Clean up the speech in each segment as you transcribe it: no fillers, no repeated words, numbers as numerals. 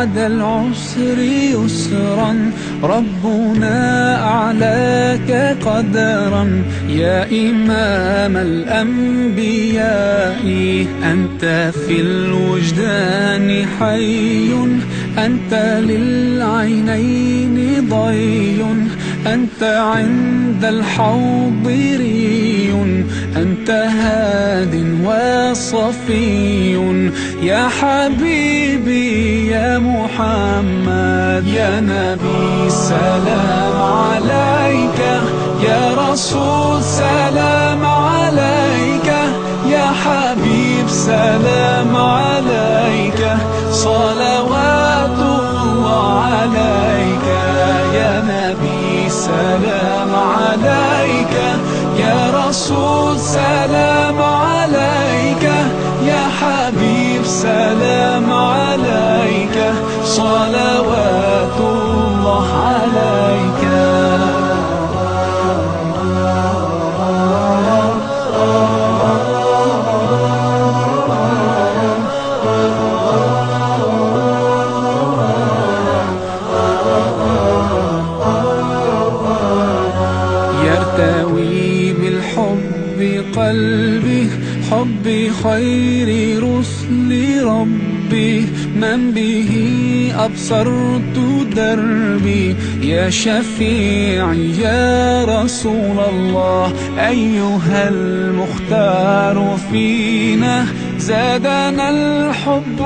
بعد العسر يسرا ربنا أعلاك قدرا يا إمام الأنبياء أنت في الوجدان حي أنت للعينين ضي أنت عند الحوض ري أنت هاد وصفي يا حبيبي يا محمد يا نبي سلام عليك يا رسول سلام عليك يا حبيب سلام عليك صلوات الله عليك يا نبي سلام عليك يا رسول سلام عليك يا حبيب سلام عليك صلوات الله عليك يرتوي بالحب قلبي حب خير رسل ربي من به أبصرت دربي يا شفيعي يا رسول الله أيها المختار فينا زادنا الحب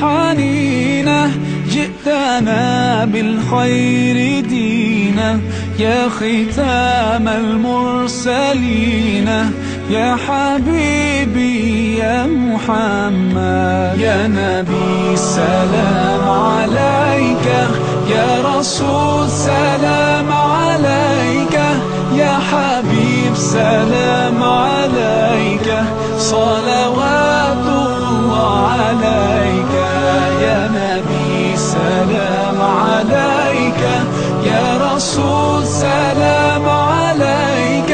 حنينا جئتنا بالخير دينا يا ختام المرسلين يا حبيبي يا محمد يا نبي سلام عليك يا رسول سلام عليك يا حبيب سلام عليك صلوات الله عليك يا نبي سلام عليك يا رسول سلام عليك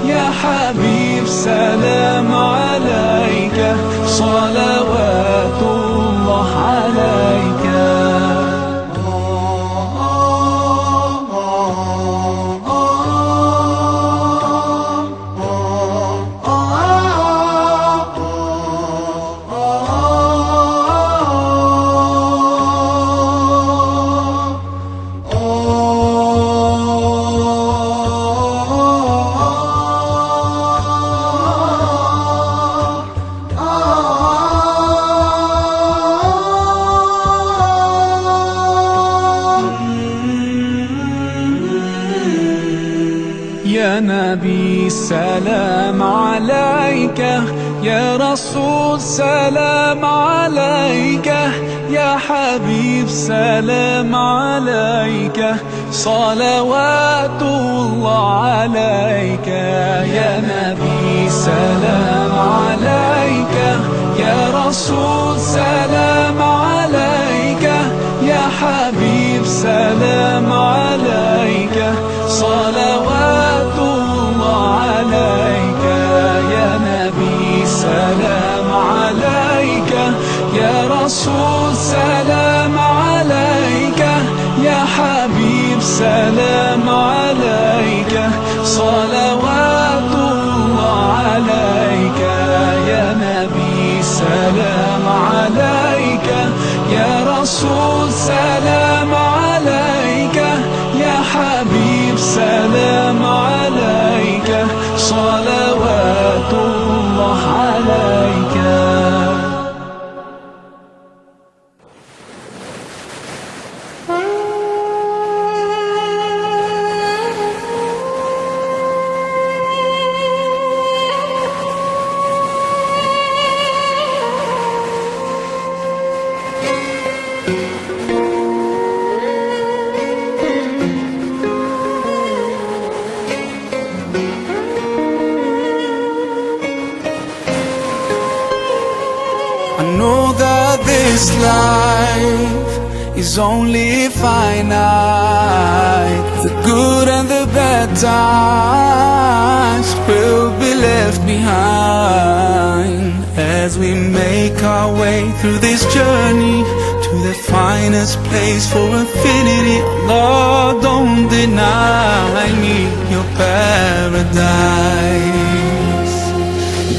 يا حبيب سلام عليك صلوات الله عليك يا نبي سلام عليك يا رسول سلام عليك يا حبيب سلام عليك صلوات الله عليك يا نبي سلام عليك يا رسول سلام عليك يا حبيب سلام عليك صلوات الله عليك يا نبي سلام عليك يا رسول سلام عليك يا حبيب سلام عليك صلوات الله عليك يا نبي سلام عليك يا رسول سلام عليك يا حبيب سلام عليك صلوات الله عليك I know that this life is only finite. The good and the bad times will be left behind as we make our way through this journey to the finest place for infinity. Lord, don't deny me your paradise.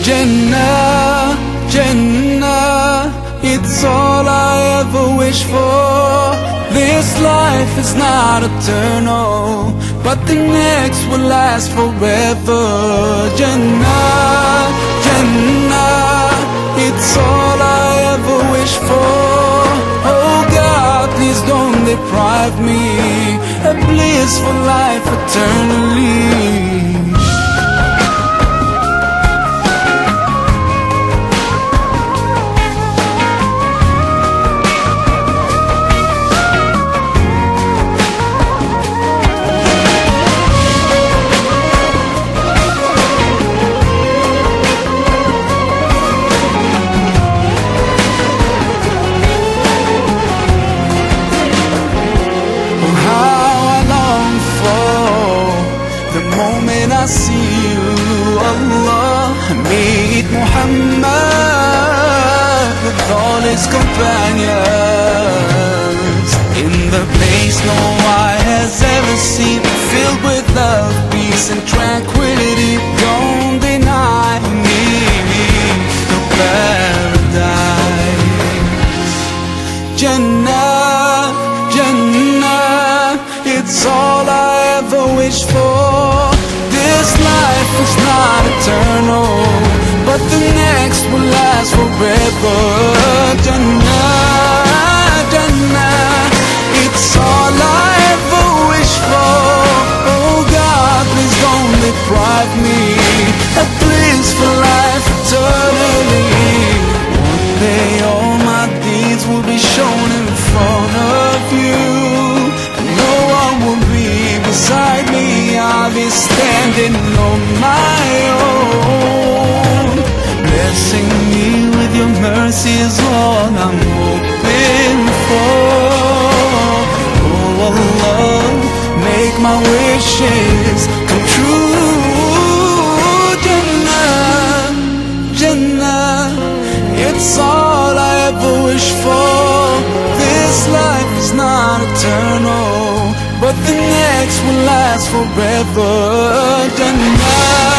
Jannah, Jannah, it's all I ever wish for. This life is not eternal, but the next will last forever. Jannah, Jannah, it's all I ever wish for. Oh God, please don't deprive me a blissful life eternally. I see you, Allah, meet Muhammad with all his companions in the place no eye has ever seen, filled with love, peace and tranquility. Don't deny me the paradise. Jannah, Jannah, it's all I ever wish for. This life is not eternal, but the next will last forever. Jannah, Jannah, it's all I ever wish for. Oh God, please don't deprive me a blissful life eternally. One day all my deeds will be shown in front of you. No one will be beside me, I'll be standing on my own. Blessing me with your mercy is all I'm hoping for. Oh Allah, make my wishes come true. Jannah, Jannah, it's all I ever wish for. This life is not eternal, but the next will last forever. Jannah,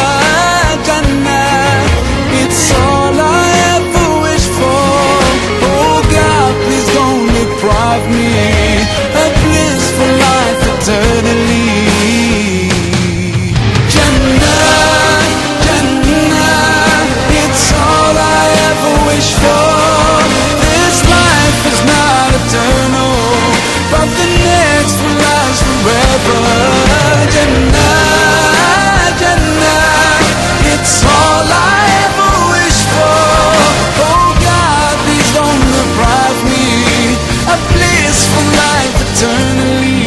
Jannah, it's all I ever wish for. Oh God, please don't deprive me a blissful life eternally. Jannah, Jannah, it's all I ever wish for. This life is not eternal, but the next will last forever. Jannah, Jannah, it's all I ever wish for. Oh God, please don't deprive me a blissful life eternally.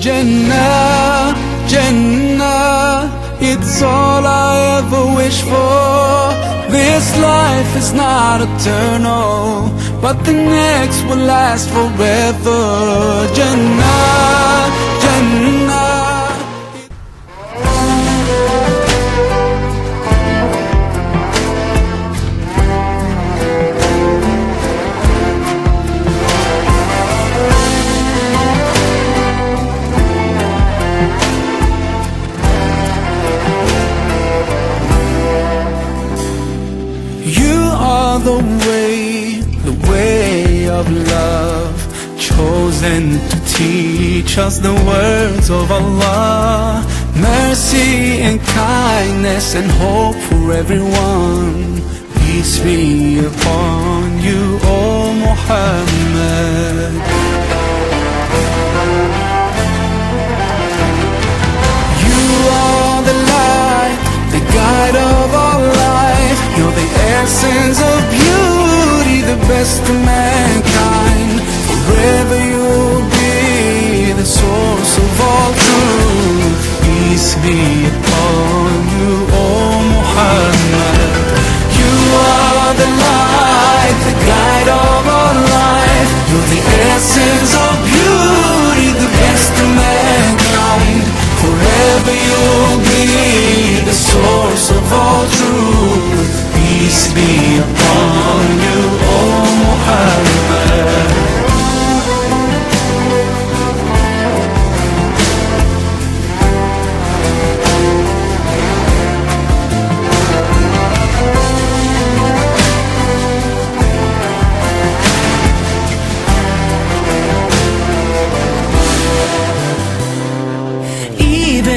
Jannah, Jannah, it's all I ever wish for. This life is not eternal, but the next will last forever. Jannah, Jannah. The way of love, chosen to teach us the words of Allah. Mercy and kindness and hope for everyone. Peace be upon you, O Muhammad. You are the light, the guide of our life. You're the essence of beauty, the best of mankind. Forever you'll be the source of all truth. Peace be upon you, O Muhammad. You are the light, the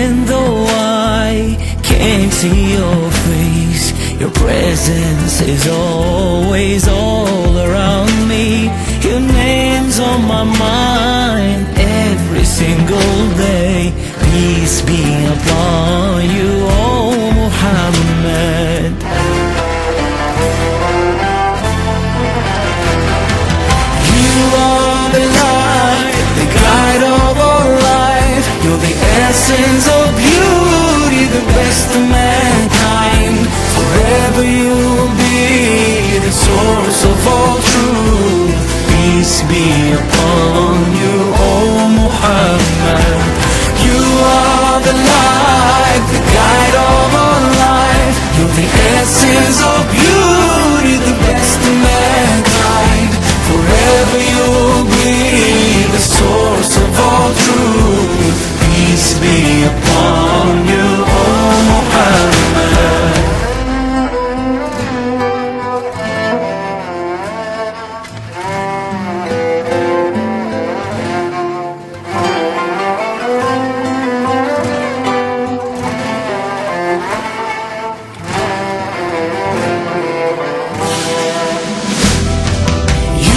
even though I can't see your face, your presence is always all around me. Your name's on my mind every single day. Peace be upon you, oh Muhammad. You are the light, the guide of our life. You're the essence of beauty, the best of mankind. Forever you'll be the source of all truth. Peace be upon you, oh Muhammad. You are the light, the guide of our life. You're the essence of beauty, the best of mankind. Forever you'll be the source of all truth. Peace be upon you, oh Muhammad.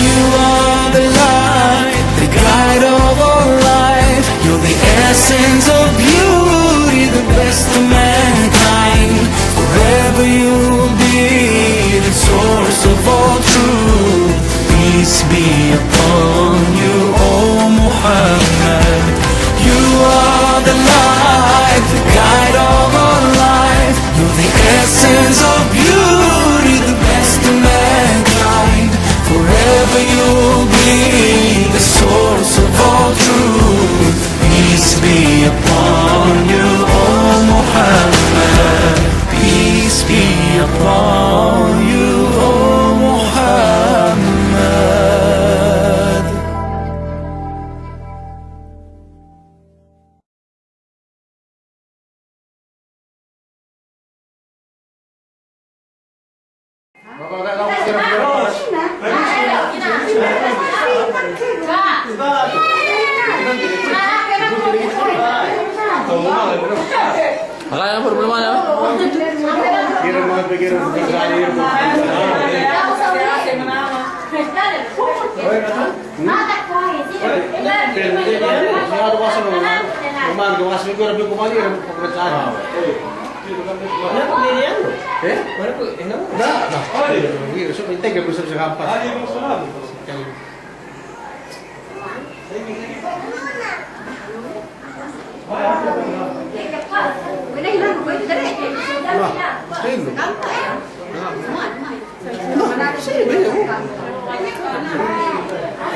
You are the light, the guide of our life. You're the essence of beauty, the best of mankind. Forever you'll be the source of all truth. Peace be upon you, oh Muhammad. You are the light, the guide of our life. You're the essence of beauty, the best of mankind. Forever you'll be the source of all truth. Peace be upon you, oh Muhammad. Peace be upon you, oh Muhammad. Makanya problemanya. Kirim mga pikiran sa pagkain mo.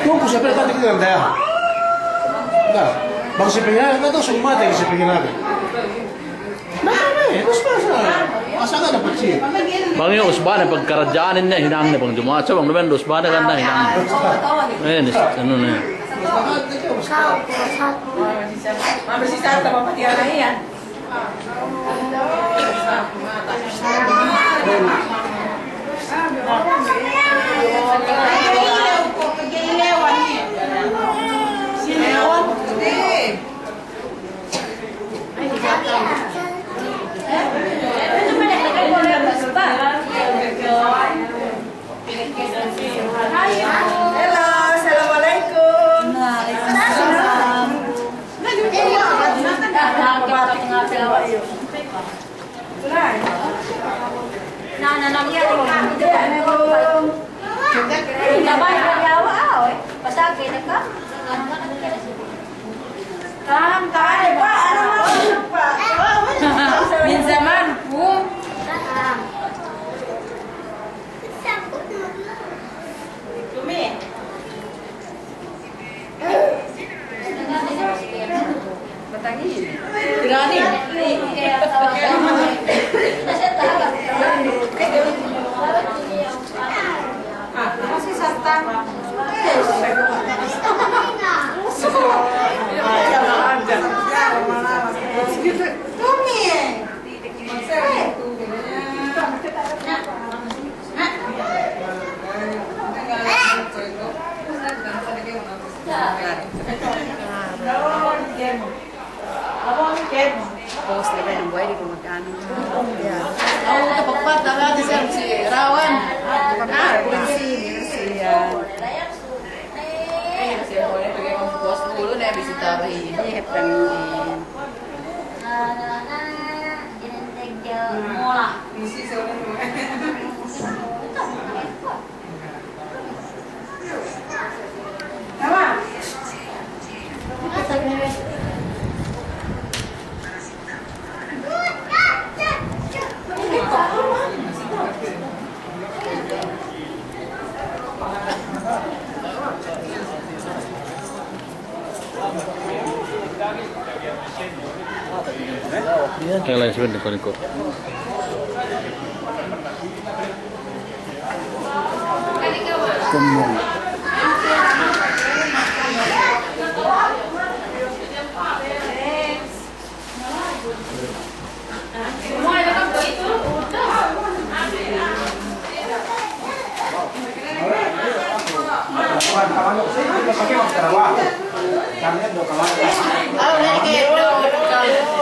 Kung siya pala tadi kita nanda. Nah, bang sipingnya nggak tahu semua tadi sipingnya nabi. Nah, terus masa nggak dapat sih? Bang yung usbana pagkaradyaanin niya hinang niya pang jumaat sa bang naman usbana kan na hinang. Eh, ano na. Bersisa sama patiara yan. Hello, assalamualaikum. Min zaman pun Tumi Batangi Tirani masih santang Abang Post na ng buhay, di ko magkano. Oo, kapagpat, nakati sir, si Rawan. Siya. Kasi ako na pagay kong post ulo na bisita rin. Ihip kami. Busy sa ulo. Tama. Yang lain sebenarnya kau.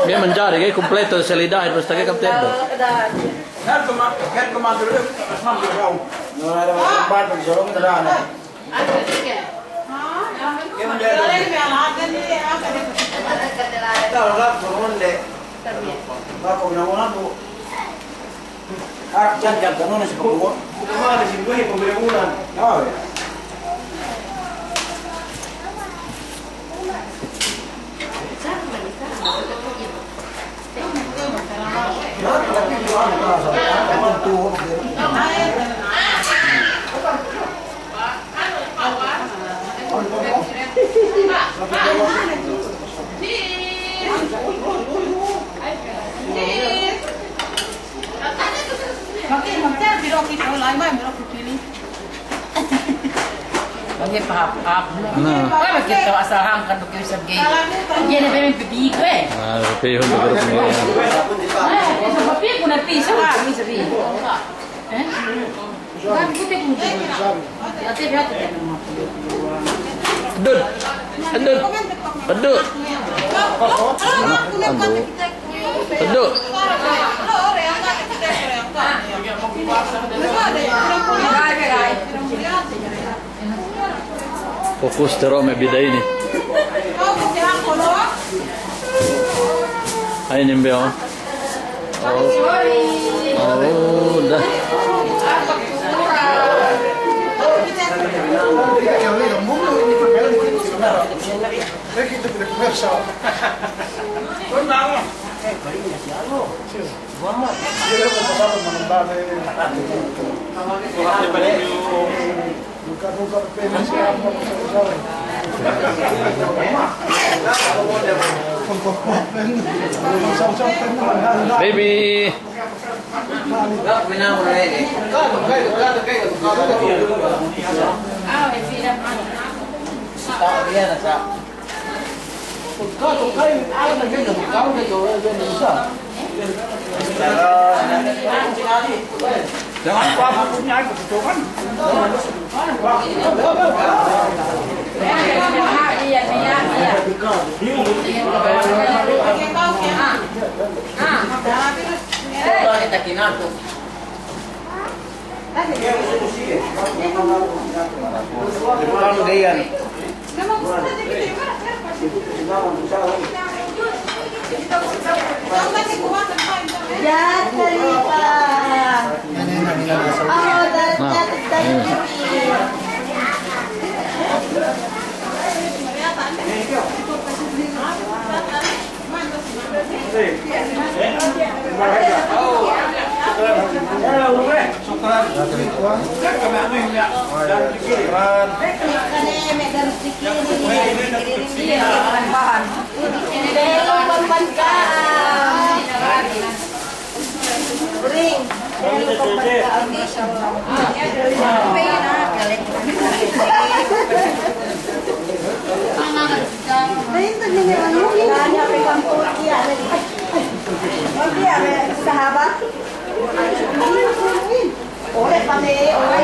Dia mencari kayak kompleto selida itu sebagai kapten do. Bagi pahap-pahap. Kaya kita asahan kan dokter sabgi. Dia na bemeng pipi ko eh. Ah, tapi untuk grup ni. Sa papi ko na piso ah, mi sabi. Eh? Kan ko te ko. Ate biya ko te mo. Adun. Adun. Adun. Adun. Fokus terus me bida ini. Ay nimbe oh. Oh, dah. Baby. Jangan apa-apa punya aku kan. Iya, iya. Kita kinatu. Kalau dia nih. Sahabat. Oleh kami, oleh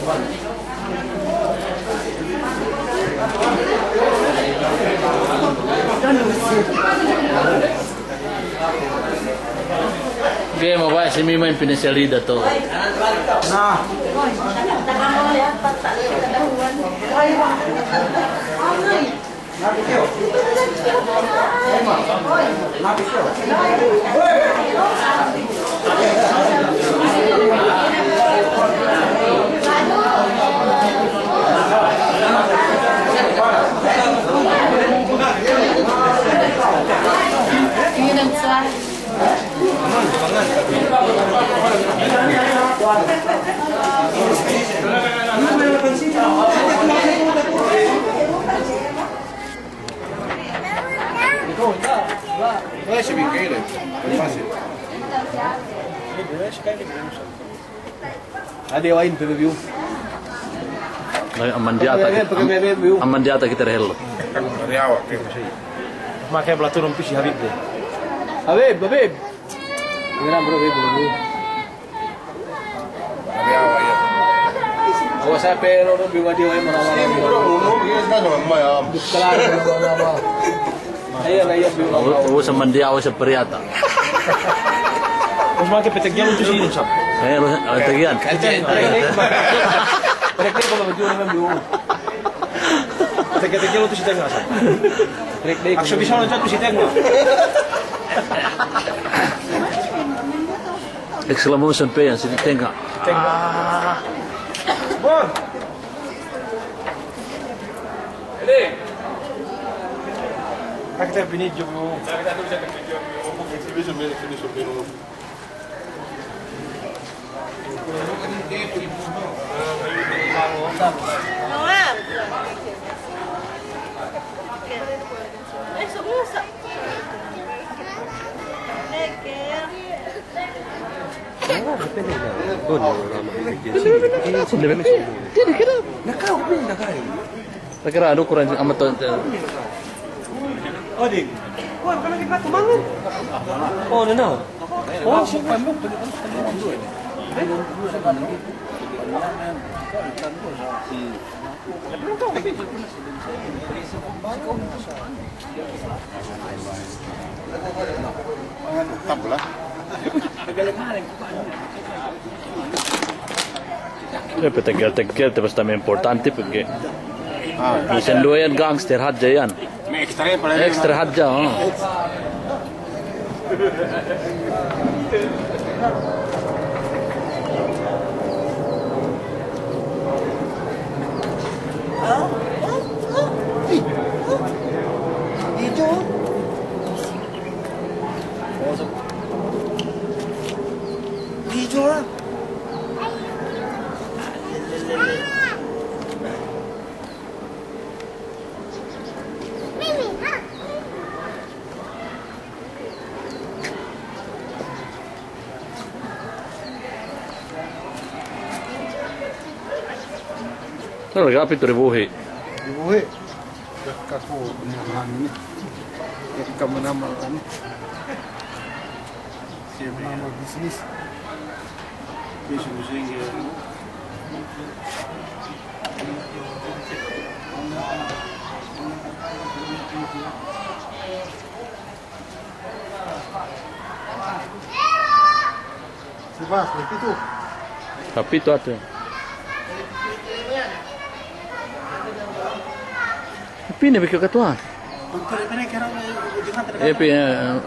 Okay, mabaya si Mima yung pinasalida to. Nah. Esse biqueira, é fácil. Ada yang lain review. Amandiata kita rehel. Real, que makai pelatur um pishi Habib. Habib. Gimana bro Habib review? Real ya. Awas sampai lo review dia yang mana. Bro, umum dia kan sama ya. Kelar. Awas amandia awas periata. Os makai petegyan untuk sini sab. Lo tegian. Mereka kalau baju orang dulu. Tegak-tegak untuk sini nggak sab. Mereka action bisa lanjut tu sini nggak. Exclamation P yang sini tengah. Bon. Ele. Kita bini jogo. Kita tu bisa kerja. Exhibition menu. Kira ada ukuran amat tu. Oh ding. Oh, bukan lagi batu mangun. Oh, no. Oh, siapa mau? Tegal itu pasti importante porque disenduayan gangster hadjayan. Extra hadja. Kalau gapi tu ribuhi. Dibuhe. Kaku ini. Kamu nama ini. Siapa nama bisnis? Bisnis ini. Sebab itu. Tapi tu ada. Pini bikir ketua.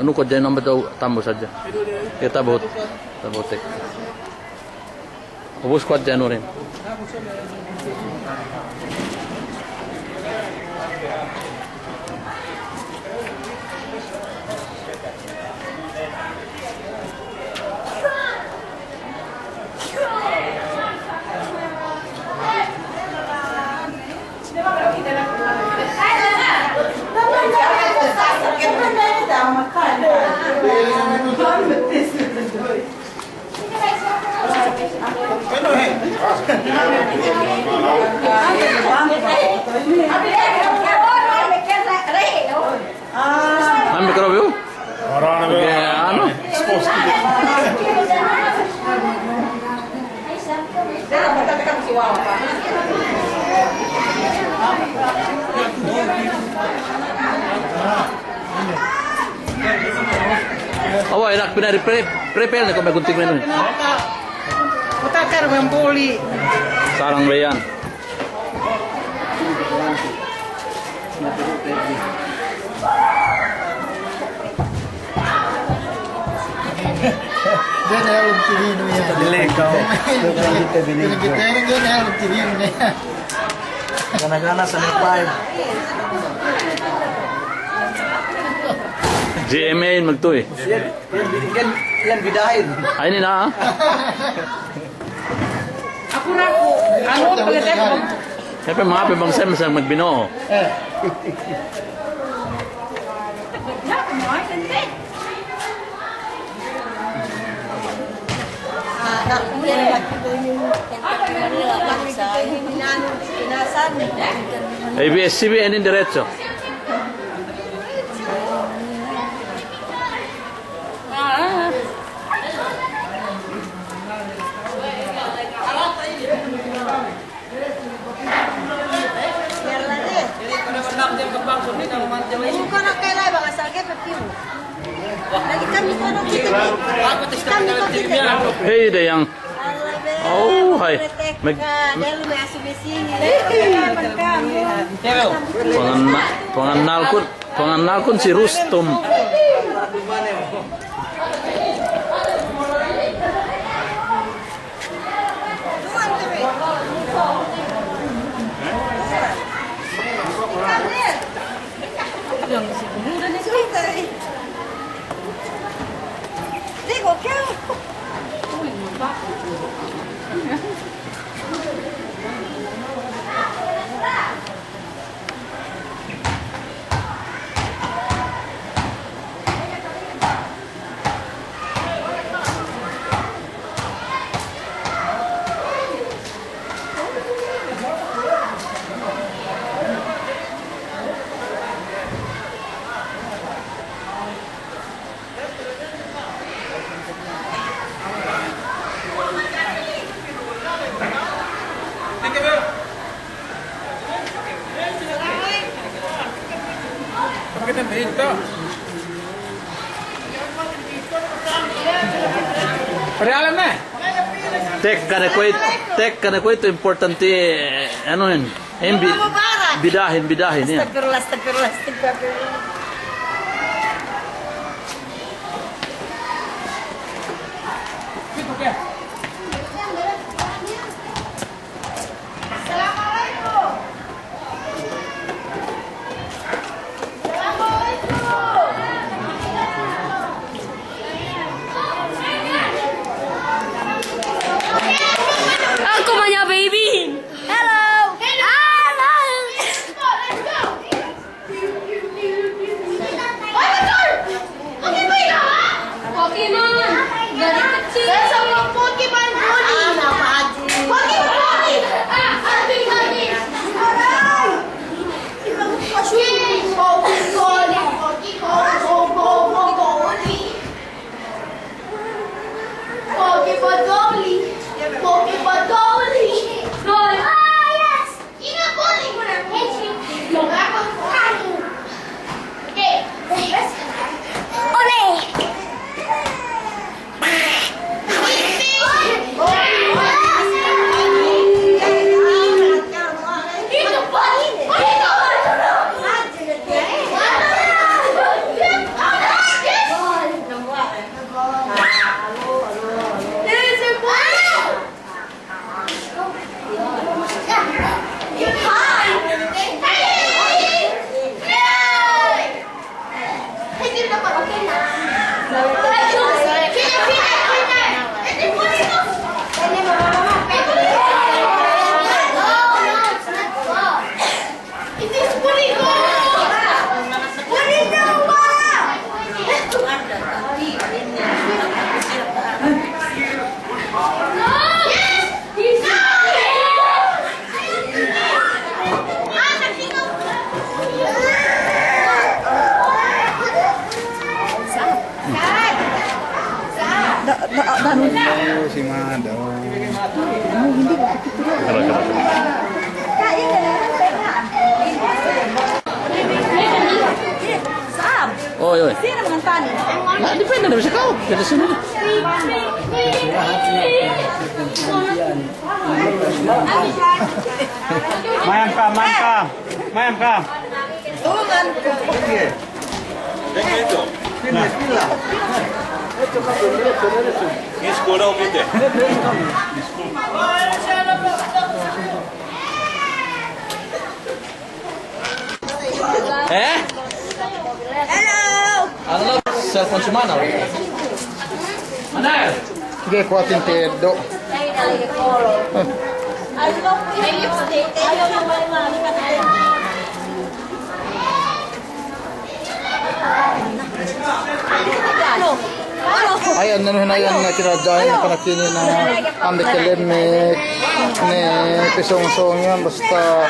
Anu kau jangan nombor tahu tambah saja. Kita buat, tek. Ubus kuat jangan orang. Ambil kerap yuk. Orang Anu. Supposed to be. Oh, enak prepare na kung may gunting menu. Utakar ng buli. Sarang bayan. Dia na yung TV no yan. Dilig ka. Dia na yung TV no yan. Gana-gana sa Nepal. GMA magto eh. Yan bidahin. Ay ni na. Ako na po. Ano pagkatapos ko? Siyempre mga pibang sem sa magbinoo. ABS-CBN in diretso. Suka na kay Rai baka sakit pati mo. Lagi kami ko no kita. Kami ko kita. Hey dayang. Oh, hay. Dahil may asubisi. Panganal kun si Rustom. Digo, kaya? Pare-alam na. Tek kana ko ito importante ano yun. Bidahin yan. Astagfirullah. Aku punya baby. Hello. Hello. Pokemon. Dari kecil. Saya sama Pokemon Bully. Apa aja? Pokemon Bully. Si Mado. Dari kau dari sini. Mayam ka, mayam ka. Mayam ka. Tulungan. Hello. Ano cellphone si Mana? Mana? Sige, kuatin tedo. Ayan, nanuhinayan na kinadyahin na kanakini na ambit kalimik ni pisong-song yan. Basta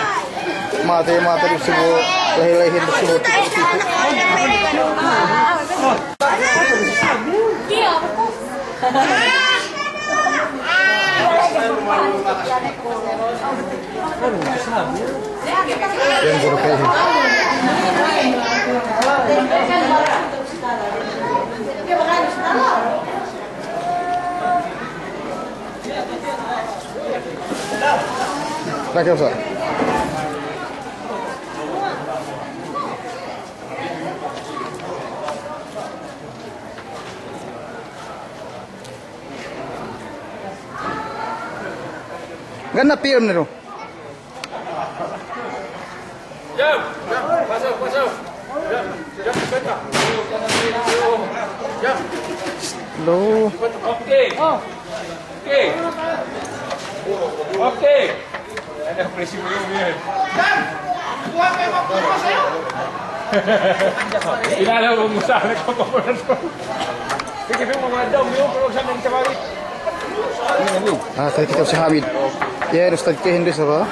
mati-mati rin sibo. Lahi-lahin rin sibo. Tipo-tipo. Yan, guru kayo. Lagi usah. Ganda film nih tuh. Loh. Oke. Ada presi belum ya? Ini ada pengusaha kok kok. Kita mau ngadam yuk kalau sama kita balik. Ah, tadi kita si Hamid. Ya, Ustaz Kehin deh apa?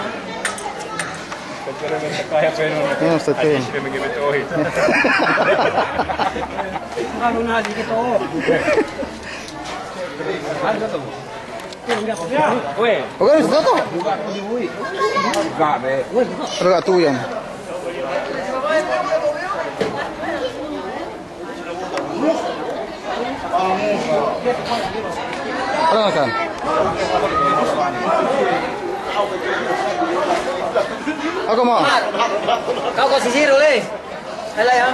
Kaya pero. Ya, Ustaz Kehin. Kita begitu ohit. Ano na di kita. Ano to? Weh. Oke, sudah tuh. Enggak, be. Terus tuh yang. Ano kan? Ako mo. Kau kau sisir oleh. Hala ya.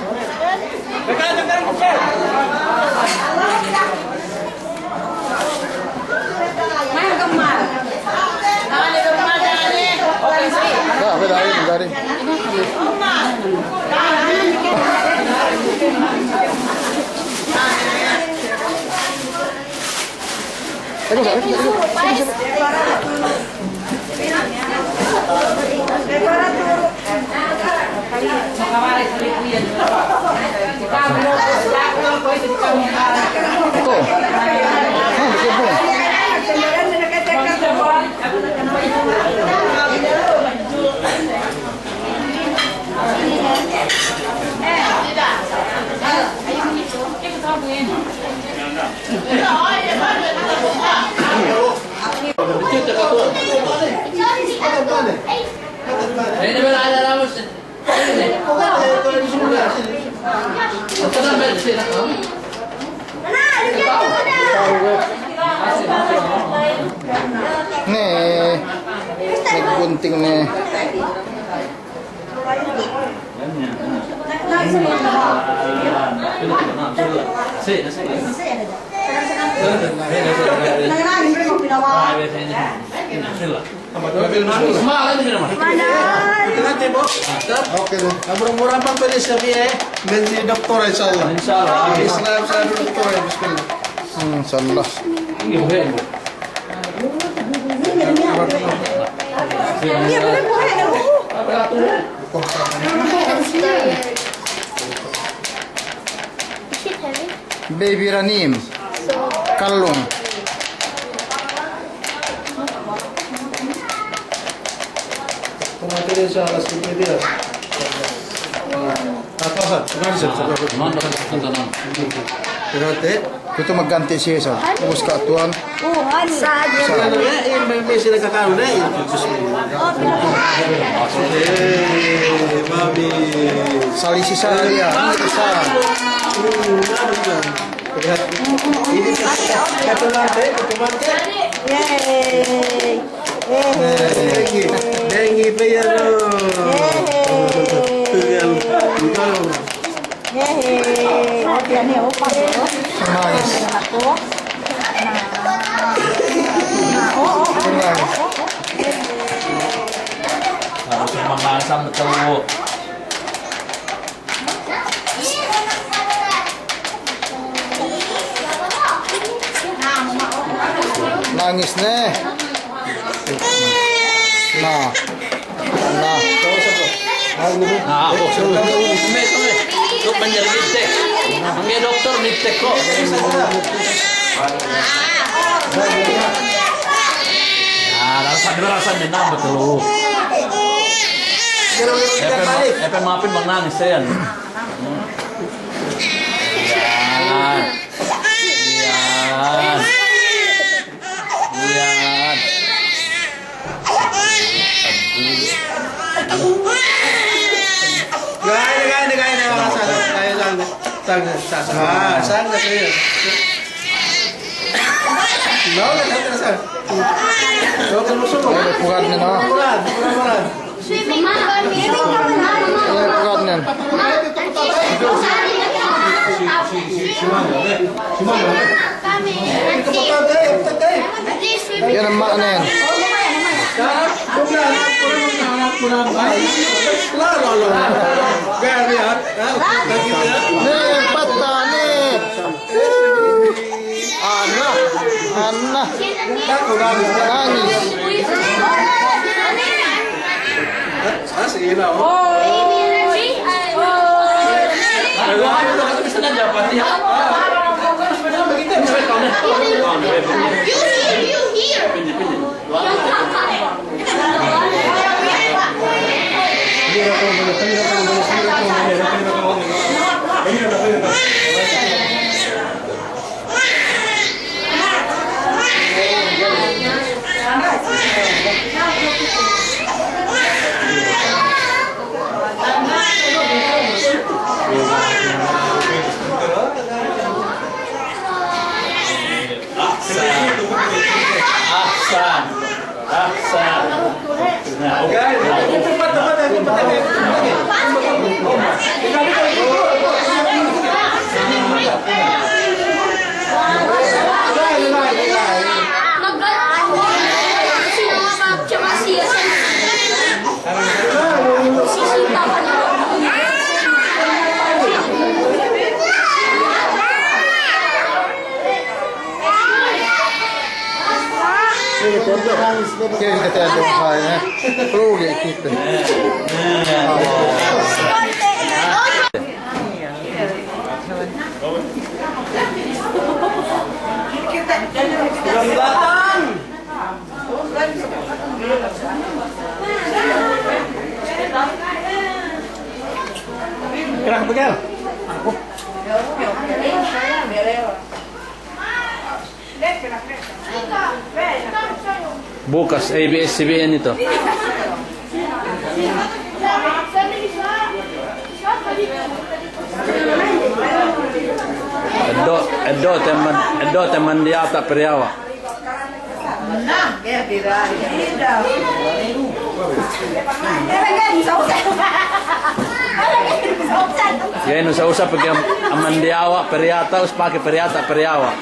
Main gemar. Jangan gemar jangan ni. Okey sih. Ya, beda ini dari. Aku tak. Ito. Ah, betul pun. Ini berada dalam mesin. Tenang, Ben. Sini. Nih, gunting nih. Oke deh. Murah-murah pang pwede siya Benzi doktor insyaallah. Insyaallah. Islam sa doktor bismillah. Salah. Baby Ranim. Kalung. Tumatili siya alas 5 dia. Apa sah? Mana tantangan? Berarti Itu magganti siya sa. Ubus ka atuan. ano ya, may sila kakano na yun. Mami. Sali si Salia. Ini sa. Ini satu lantai, Yeay. dengi player lo. Yeay. Oh, dia nih opa loh. Nangis. Aku. Nangis. Harus mengasam betul. Nangis nih. Nah. Nah. Nah, ako sulit. Kung menjadi lipstick. Ang dokter lipstick ko. Rasa din na betul. Epen maafin bang nangis yan. Yan. Yan. Yan. Gaya orang sana. Sana saya. No, sana. Pukat nih no. Pukat nih. Yan ang mak nih. Nih patah nih. Anak. Nangis. Aksan. Nah, Kaya kita ada kaya. Perlu kita. Kerang pegal. bukas ABS-CBN itu. Edo teman dia tak periawa. Ya ini usah pergi aman diawa periata us pakai periata periawa.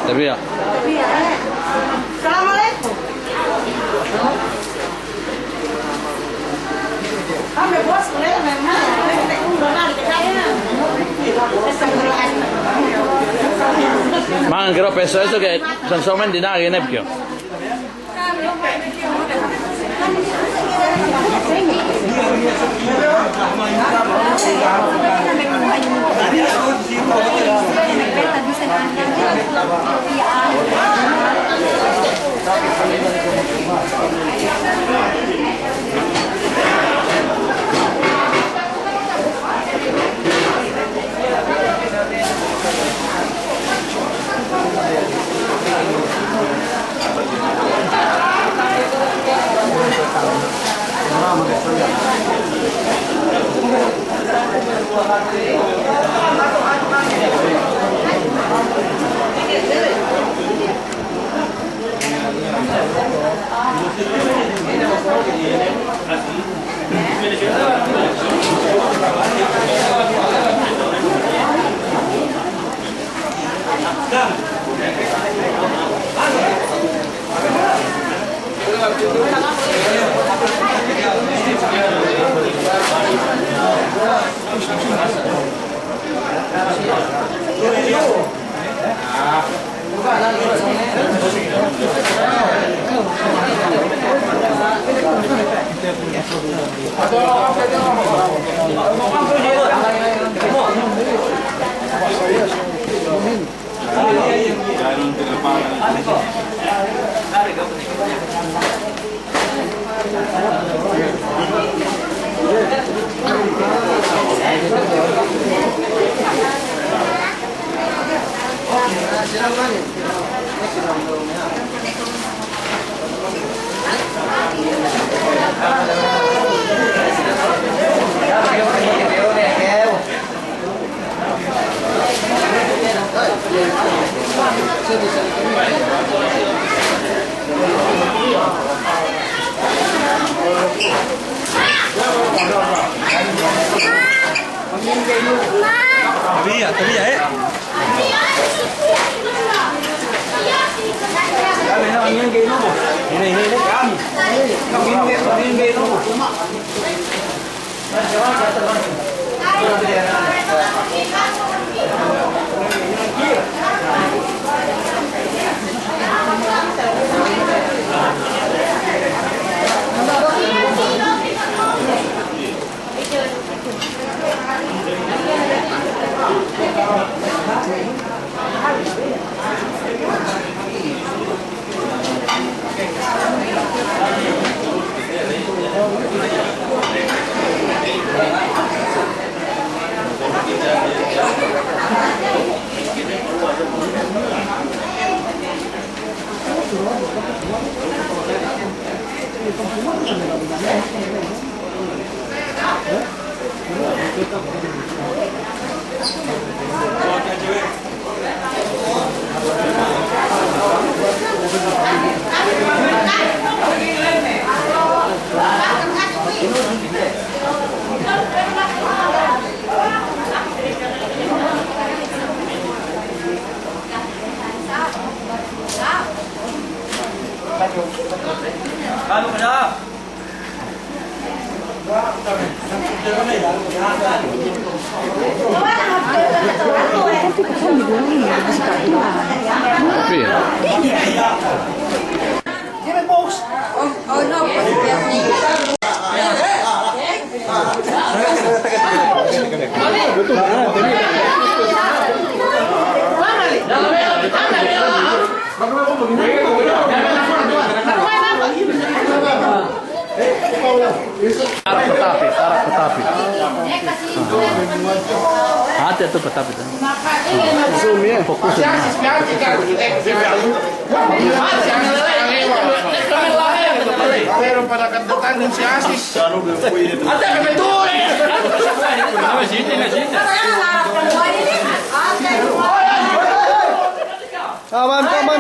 Tapi ya. Assalamualaikum. Kami bos boleh memang. Mangan kira peso itu kayak sansomen dinari nep kyo. Tapi ya. Taruh petapi. Ada tuh petapi. Zoom ya. Fokus. Pero para cantar si Asis. Ada betul.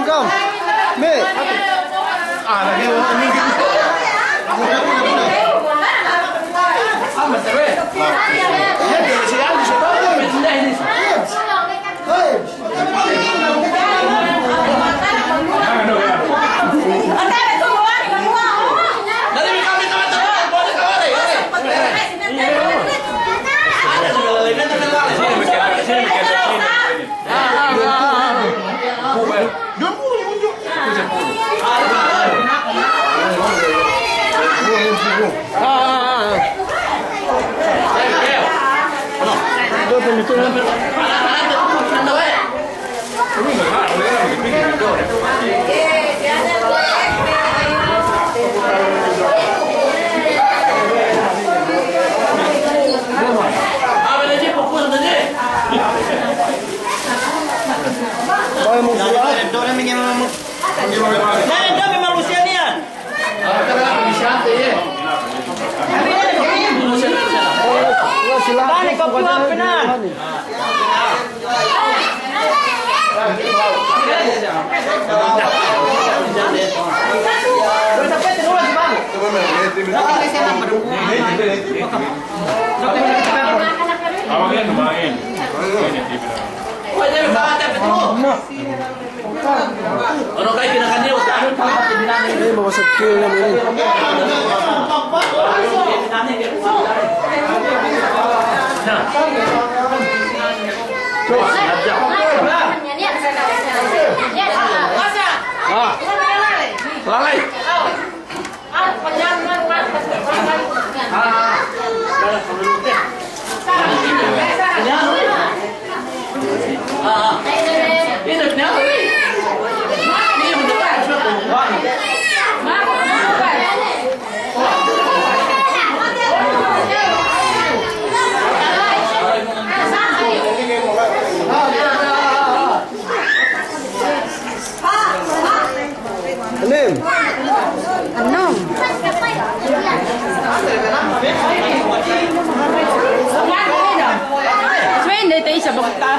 Come. Me. Lagi ini. Si Asis Bawa mo sila. Wala sila. Dani ka pulang penan. Ano kayo kinakanyo? Ini bawa skill na ini. Lalai. Anim. Swing dito isa bagta.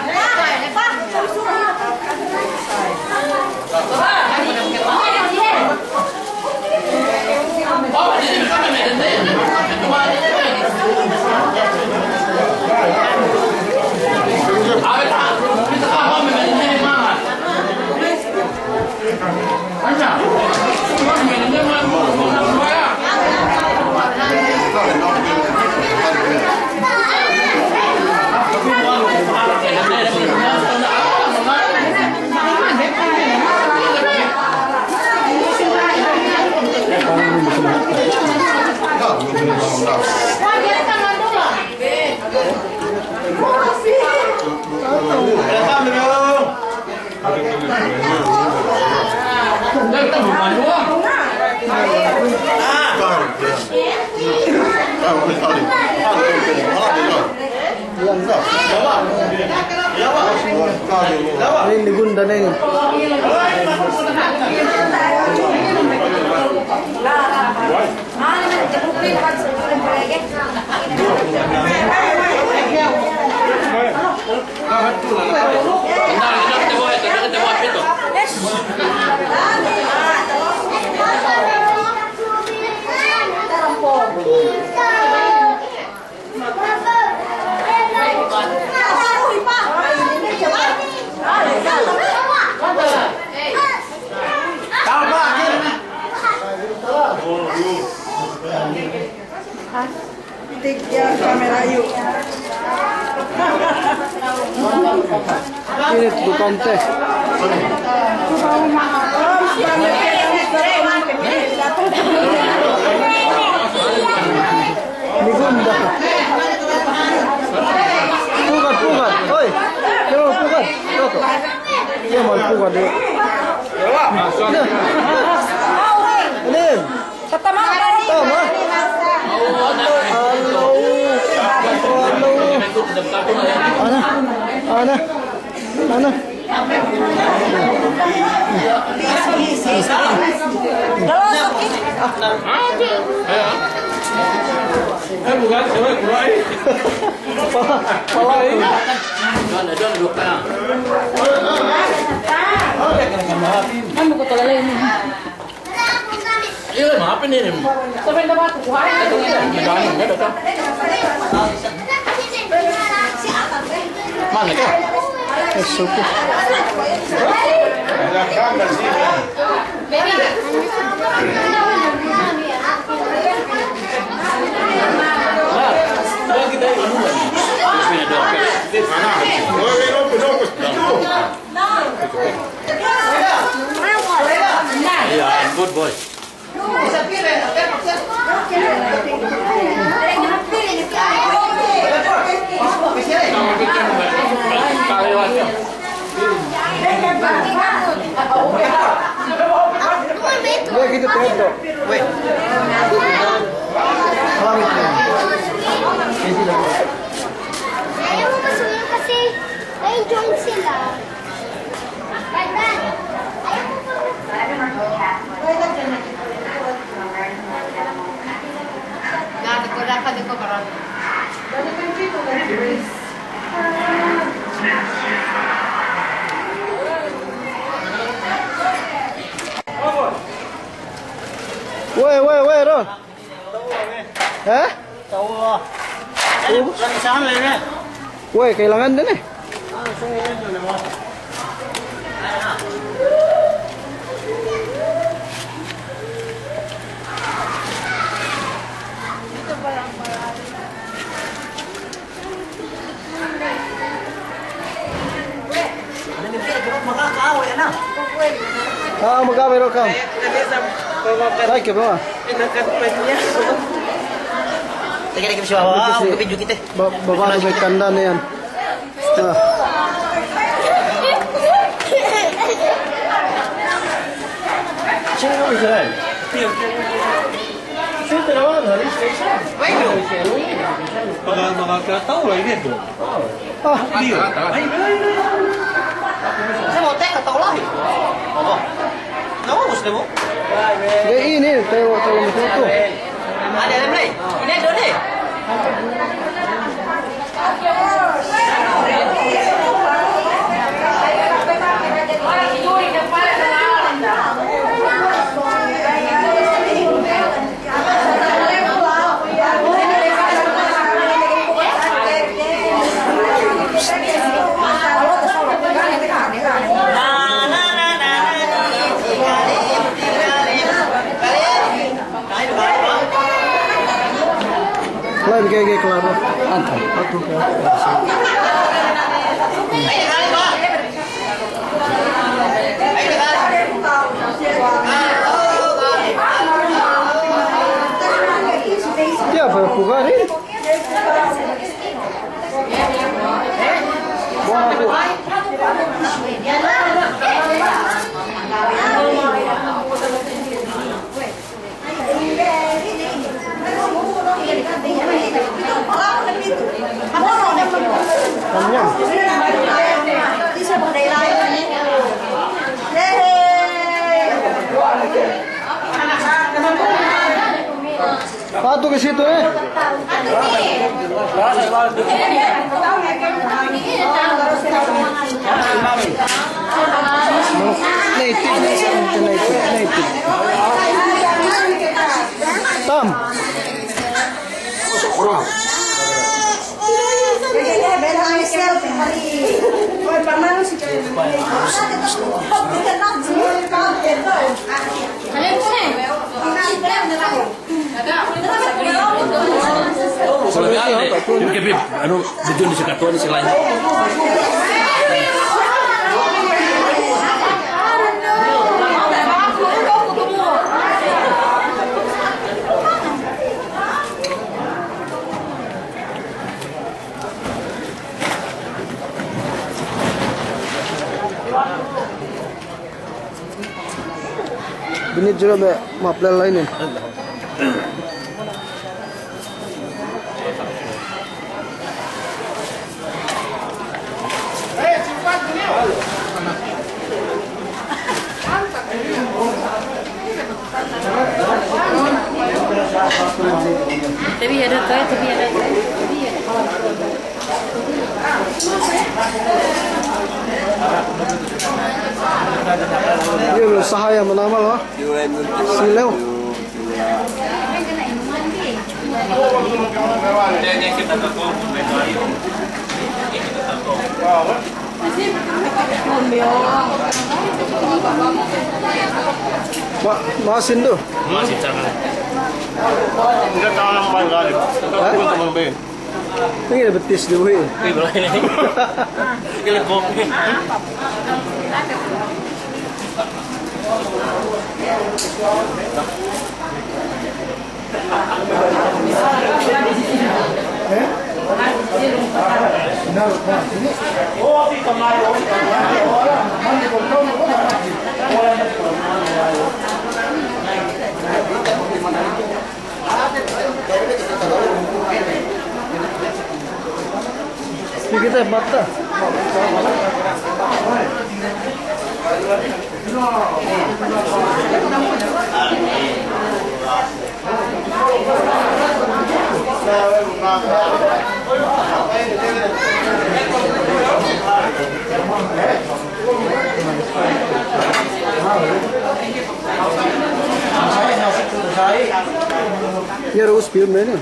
Ini gunda na ini. Ini bukan teh. Ini gunda. Pukat. Oi. Coba pukat. Toto. Dia mau pukat dia. Ini. Tama. Ana. Iya, maafin ini. Sampai dapat kuah. Mana kah? Suku. Yeah, good boy. Bisa pilih. Weh, Ron. Eh? Tawa. Lagi saan lang eh. Weh, kailangan din eh. Makakaaway na. Magkawin ro kam. Ay, kaya Teka siya. Wow, video kita. Babae may kanda na yan. Sino mo Israel? Sino tinawagan na rin? Makakatawa ito. Video. Sa mo, teka, tawa lang. Nawawas na mo? Ini, tayo mo ito. Ada yang lain? Ini ada ni. Lain kayak kelaro. Antam. Ya, para jugar, ¿eh? Pato ke situ eh. Native. Tam. Kalau ini kebib, anu bujun di sekatuan di selain. Binit juga be mapel lain ini. Tapi ada toy, tapi ada. Ini sahaya menamal, silau. Masin tuh. Masih sangat. Enggak tahu nama paling kali. Enggak teman Ben. Ini ada betis di bawah. Ini kopi. Kita bata. Ini harus film ini.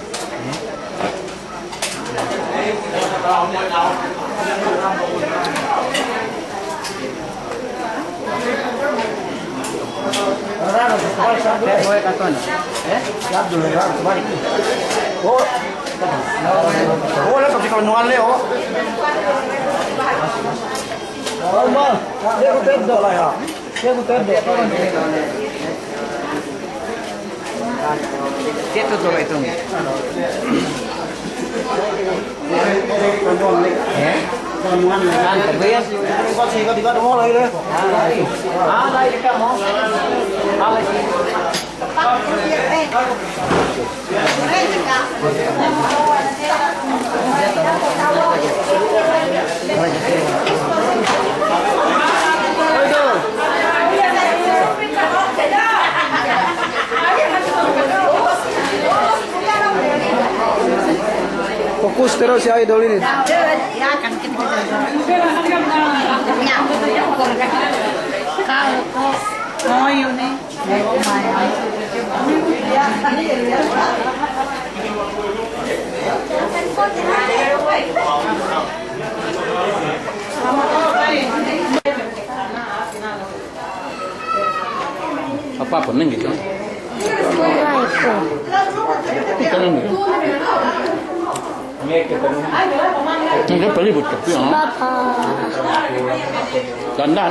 Fokus terus ya idol ini. Ya kan kita. Kalau yun eh. Apa pening gitu? Ikan ini. Ini pelibut tapi ya. Anda.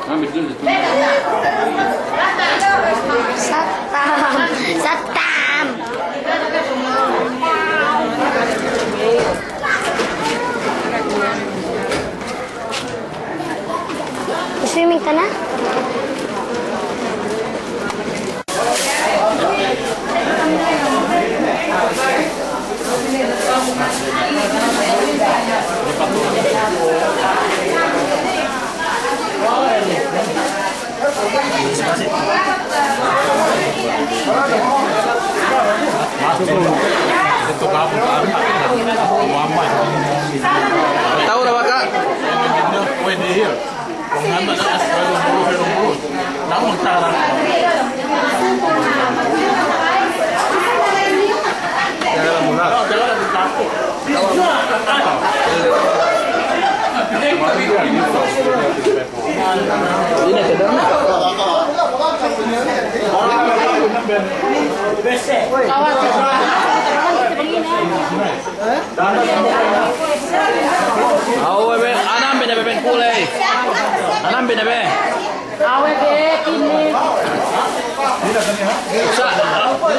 Ambil dulu. Satam. Swimming ka na? Tahu dah Kak? Ini kedana. Awe be, anam be ben kulay. Anam be be. Awe be kini.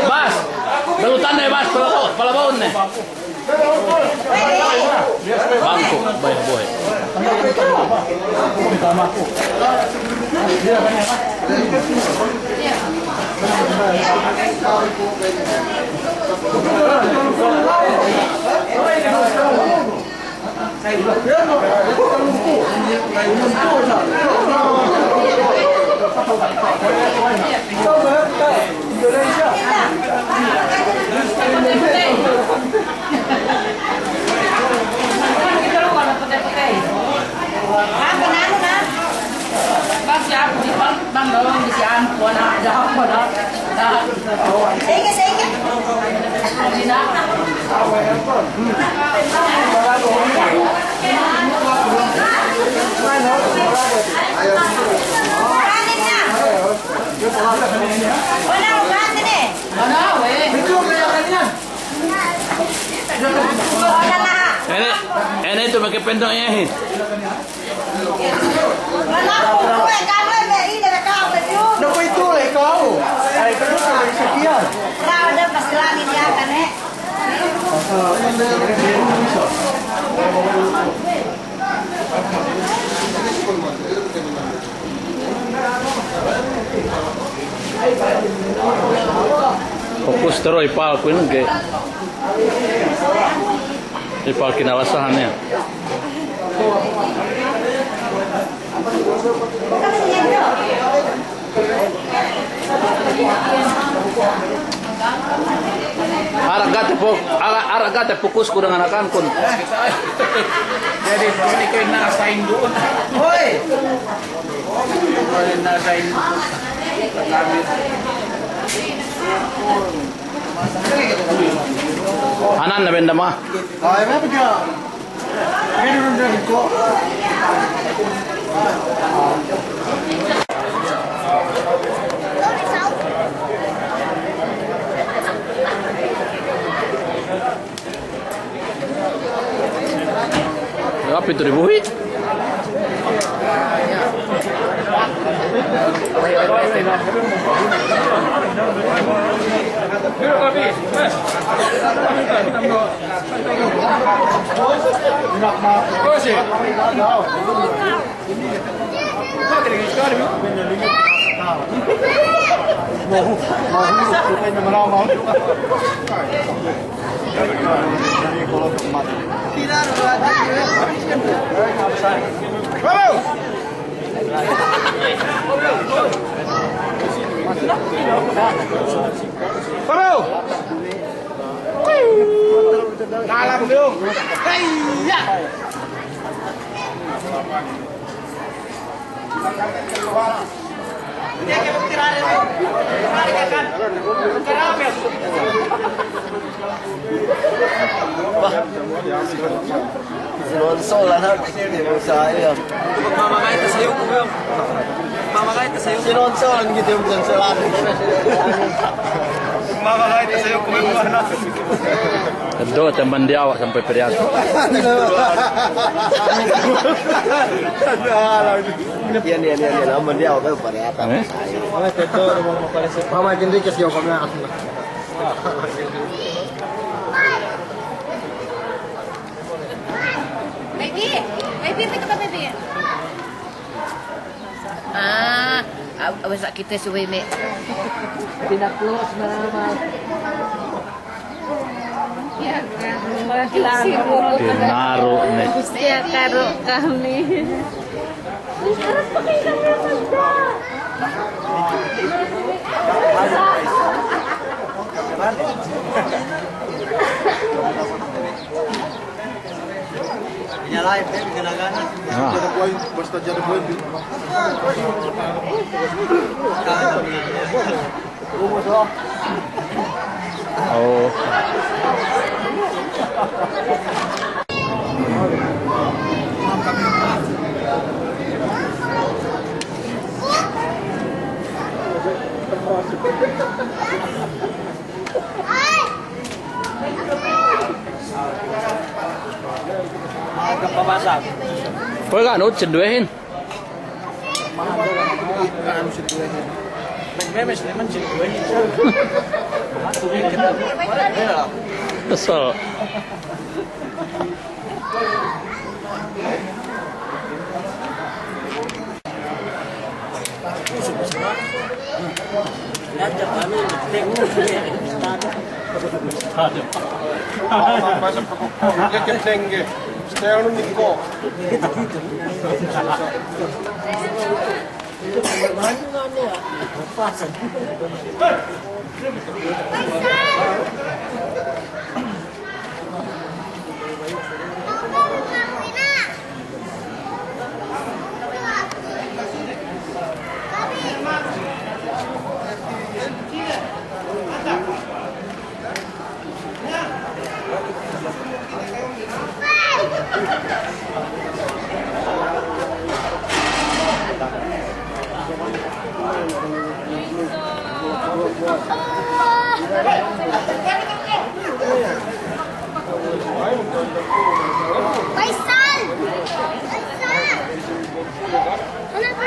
Bas. Belutan deh Bas, pala baun nih. Bangku, baik boy. Ini itu pakai pendoknya ini. Naku itu lah kau. Ay, pero sekian. Fokus terus ipal kuin ke. Ipal kinalasahannya. Aragate fokus ko dengan akan kun. Jadi ini kayak nasain dulu. Hoi. Kalau nasain Anan na benda mah. Ay, apa dia? Ini udah kok. Apa itu ribuhi? Dalam dong. Iya. Sinonsolan ha, kasi di mo sayang. Magmamakay sa'yo ko yung. Magmamakay sa'yo. Sinonsolan gitu yung sinonsolan. Magmamakay sa'yo ko yung ano. Tentu teman dia awak sampai perias. Yan, aman dia ako pare ata. Mama Enriquez yung pagna. Baby, pick up baby. Awas kita suwe me. Pinaklos maramal. Ya kan, Dinaro nih. Gusti karo kami. Harus pakai kamera. Nyalain, gana-gana. Basta jadi boy. Oh. Agak pabasag. Kau kan ut cenduhin. Nagmemes naman siya. Kesel. Faisal! Kenapa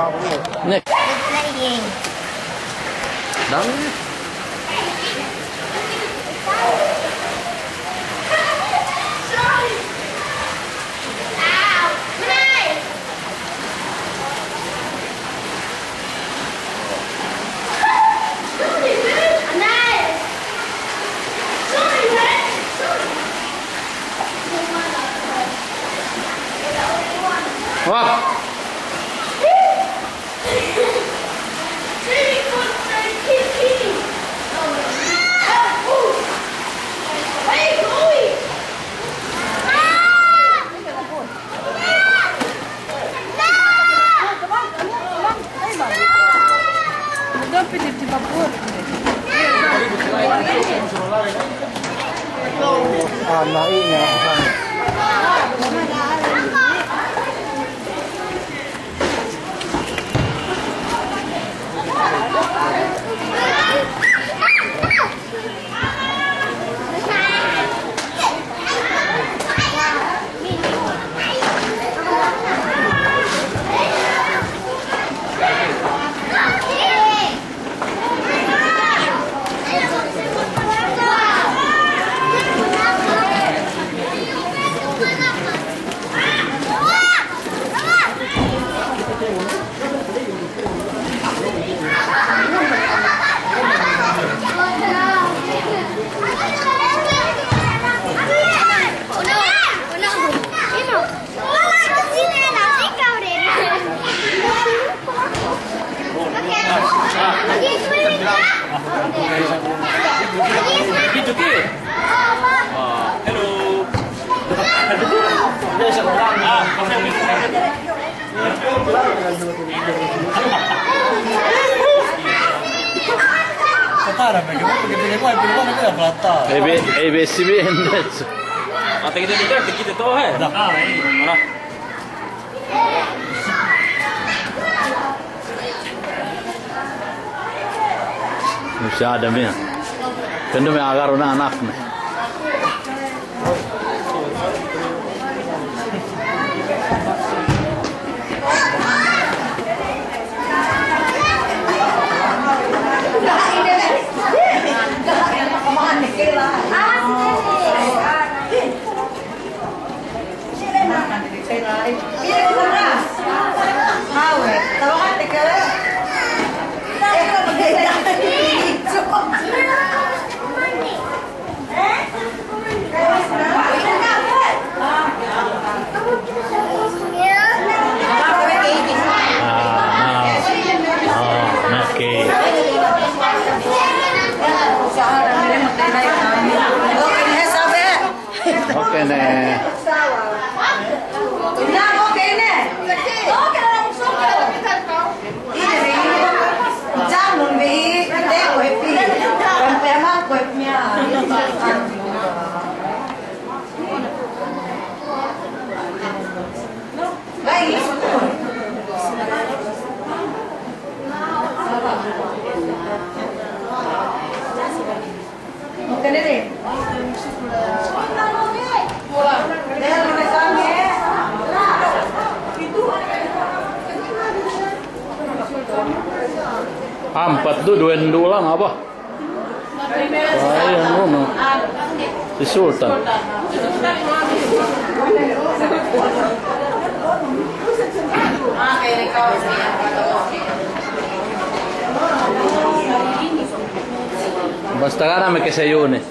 aku Nih, playing? dang. Wah. Anak ini apa? ABCBN. Ate kita dikit dikit itu he. Mana? Masih ada nih. Kendo me agar anak nih. Oke nih. Empat tuh duen dulang apa? Ayah ngono. Si Sultan. Basta ka namin kasi yun eh.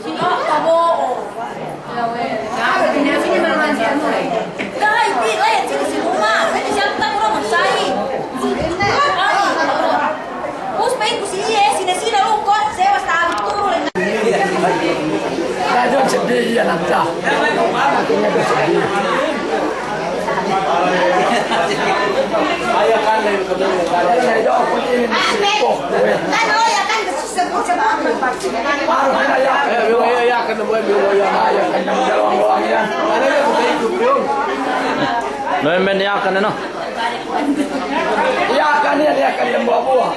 Nomen ya kan no. Iya kan dia akan membawa-bawa.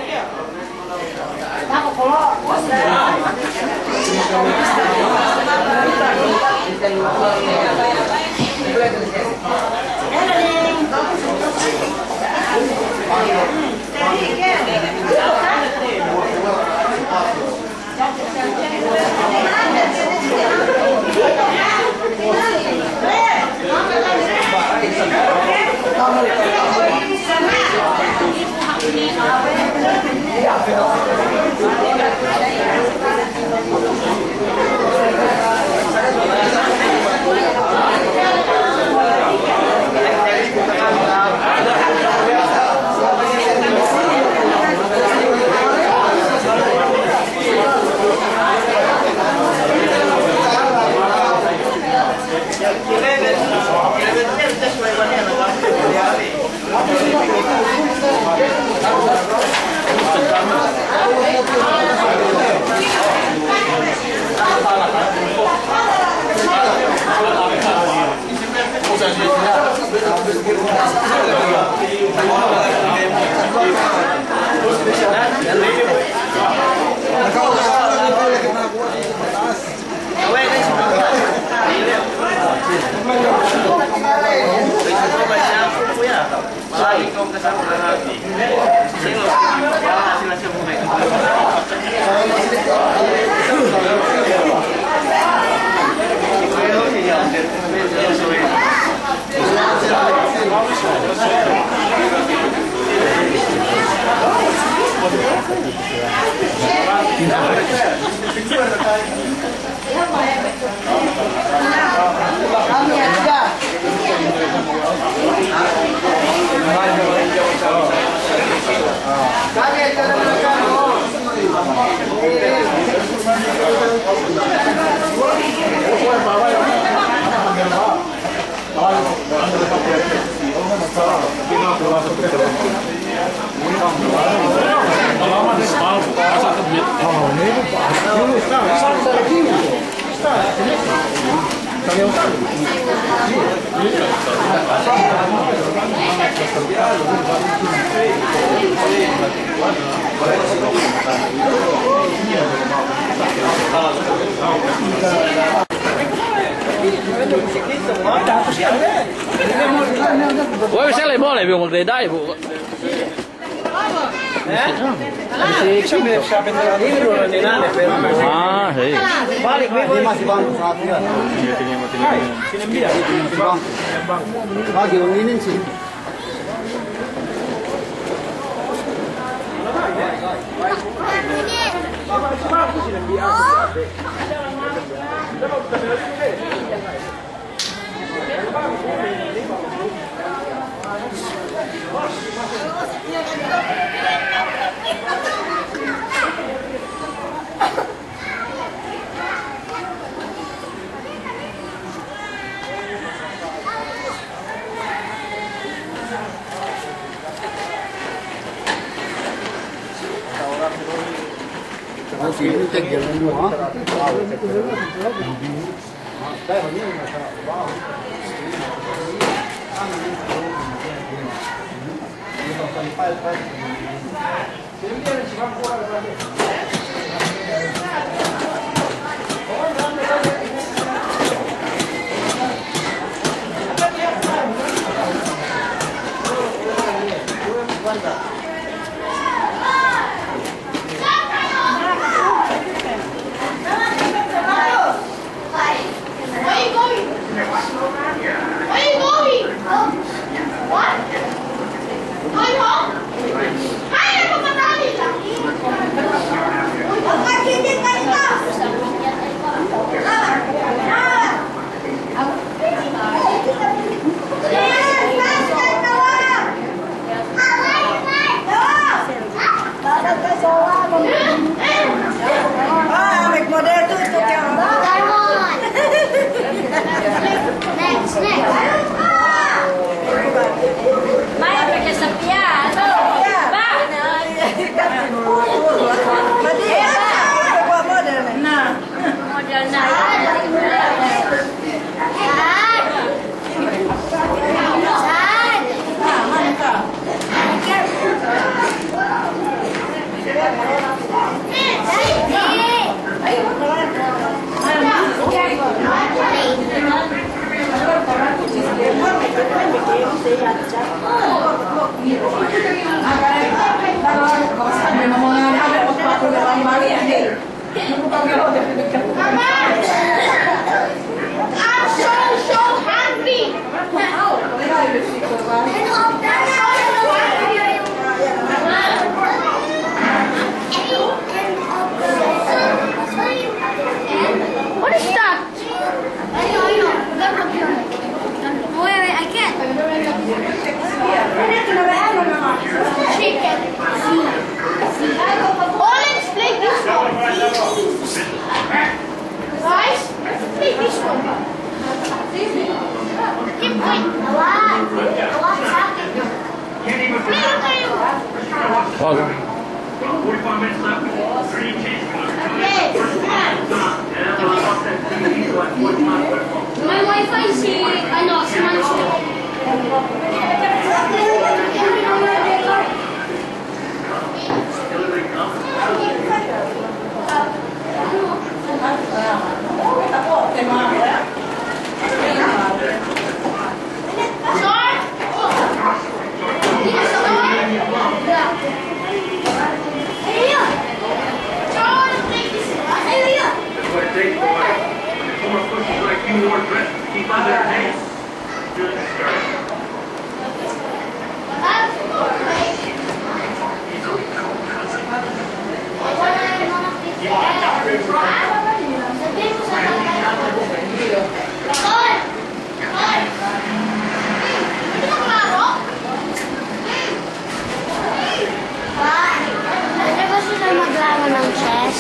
Voi se boleh bu mulai dai bu. Ah, hei. Balik, Ini masih bangku satu ya. sini dia. Lagi ini sih. What is that? Wait, I can't. Chicken. Oh, let's play this one. Guys, let's play this one. Keep going. What's happening? Well, 45 minutes left. 3 changes. My Wi-Fi si, ano, si Manso. Keep under their hands. Pwede ba sila maglaro ng chess?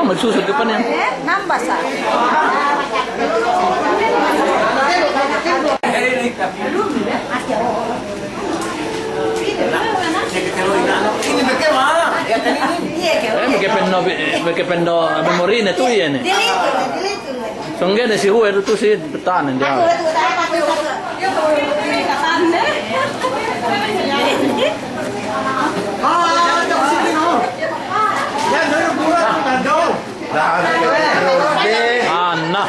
Magsusod ka pa niyan. Nambas ah. May kependo memorine tu yan eh. So nga na si Huwer tu si betanan dia. Ana.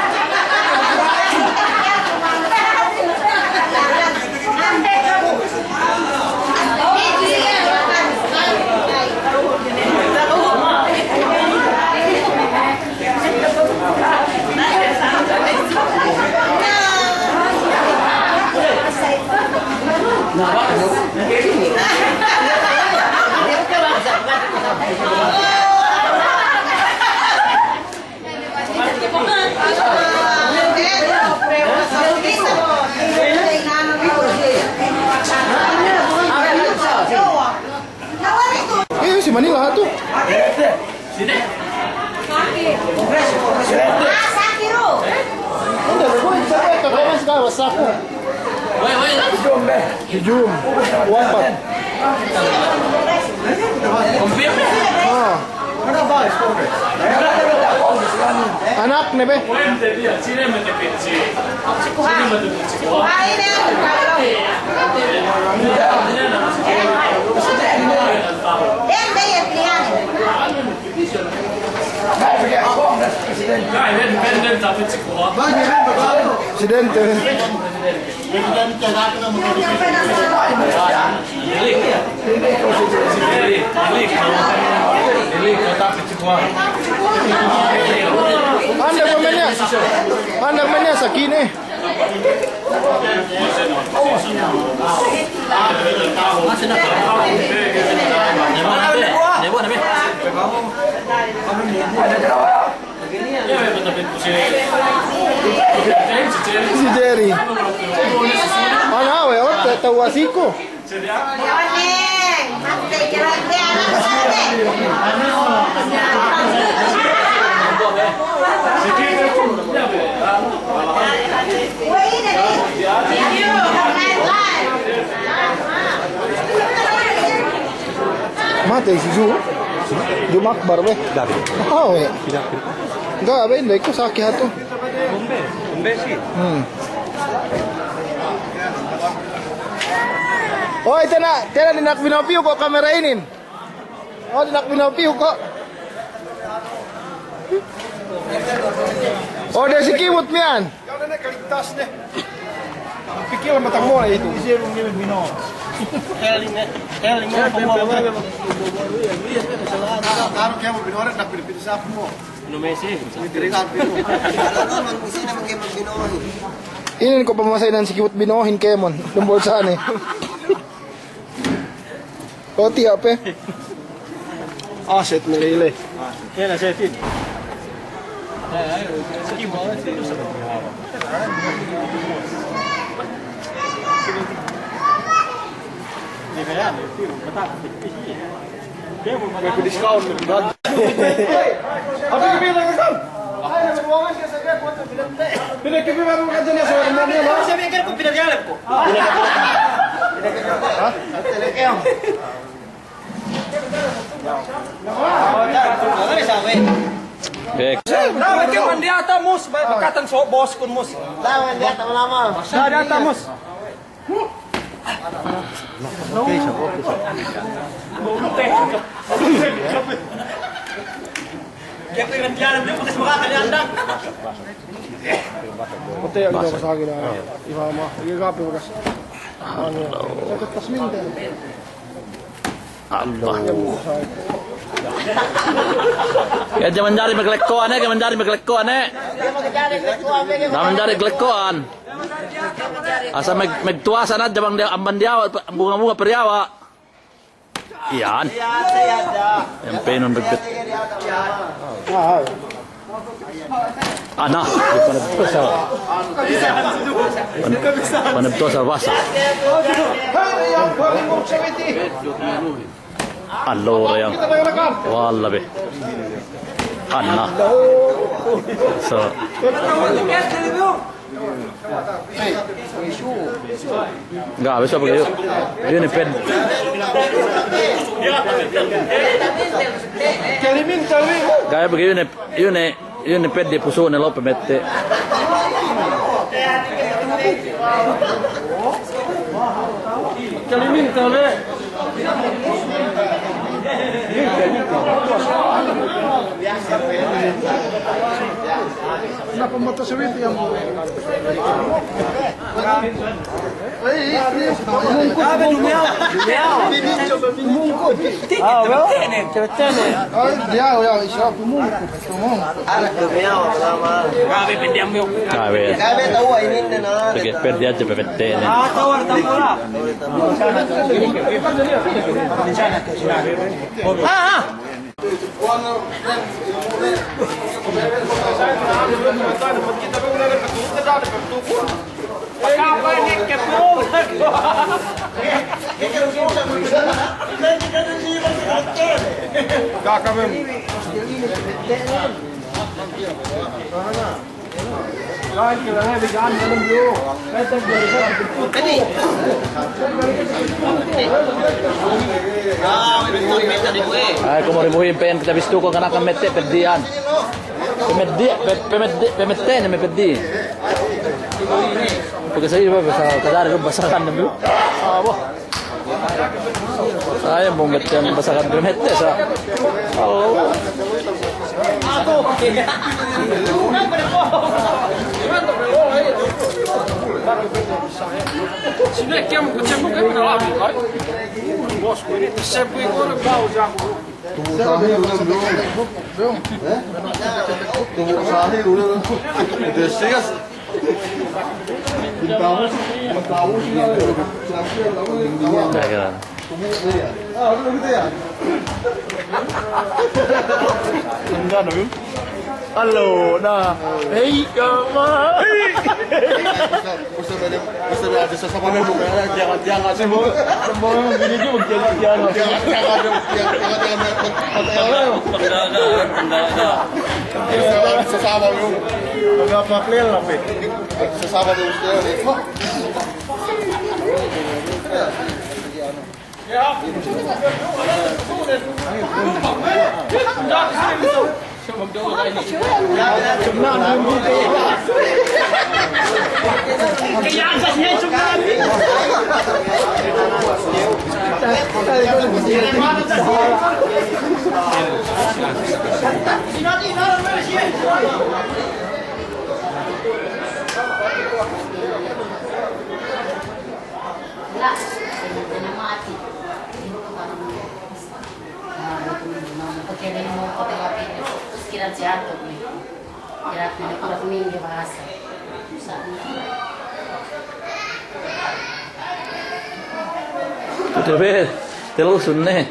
Si Manila tuh. Hijum, wampat. Anak nih be. Presidente. Anda mainnya sakine. Si Jerry. Mana we? Tahu asiko. Mate si Jum Akbar be. Oh we. Enggak, be, hindi ko sakit hato. Bombe sih. Oh, ito na dinak binapiu kok kamera ini. Oh, dinak binapiu kok. Oh, dia si kimut mian. Kau na kaligtas deh. Pikir lang matang mo itu. Isi mong gimik bino. Eling mo pambawa. Karo kaya mo binore nak pinipili sa mo. Numesi. Ini ko pamasay ng sikibot binohin kemon. Lumbol saan eh. Koti ape. Ah, set nilile. Yan na setin. May discount. Apa yang bilang kan? Ay, nagbuwangan ka sa gap, wala bilante. Pinagkipiman mo ka dyan sa mga niya, no? Sabi ka ko pinaglalap ko. Ha? Telekeo. Bek. Lawan ka man diata mus, bakatan so boss kun mus. Lawan dia tak lama. Diata mus. Kaya ko yung diyan din kasi makakalianda. Pati ang gawa sa akin na ihama. Igagapi mo kasi. Ano? Tasmin din. Allah. Ya jangan cari meglekkoan jangan cari meglekkoan Jangan cari glekkoan. Asa megtuasan aja bang dia amban dia bunga-bunga periawa. Iyan. Yang penon beget. Anak, panabtosa basa. Allora yang walla be. Anna. So. Enggak, bisa begitu. Ini pen. Gaya begini ini pen di puso ne lo pemette. Kalimin tale. Kenapa mata sewit yang Perdi aja PPT ini. Ay, kumurimuhin pen kita bistu ko kana kan mette perdian. Pemette na may perdi. Pagkasay ba sa kadari ro basakan na mo. Abo. Saya mau ngetem basakan pemette sa. Oh. Sino è che amo che c'è un po' di labi, vai? Bosco, ini sempre ora bau já. Halo, nah. Hei, kama. ada sesama jangan sih mau gini juga jangan sesama lu enggak pakai lah sesama terus Tapi terus sunne.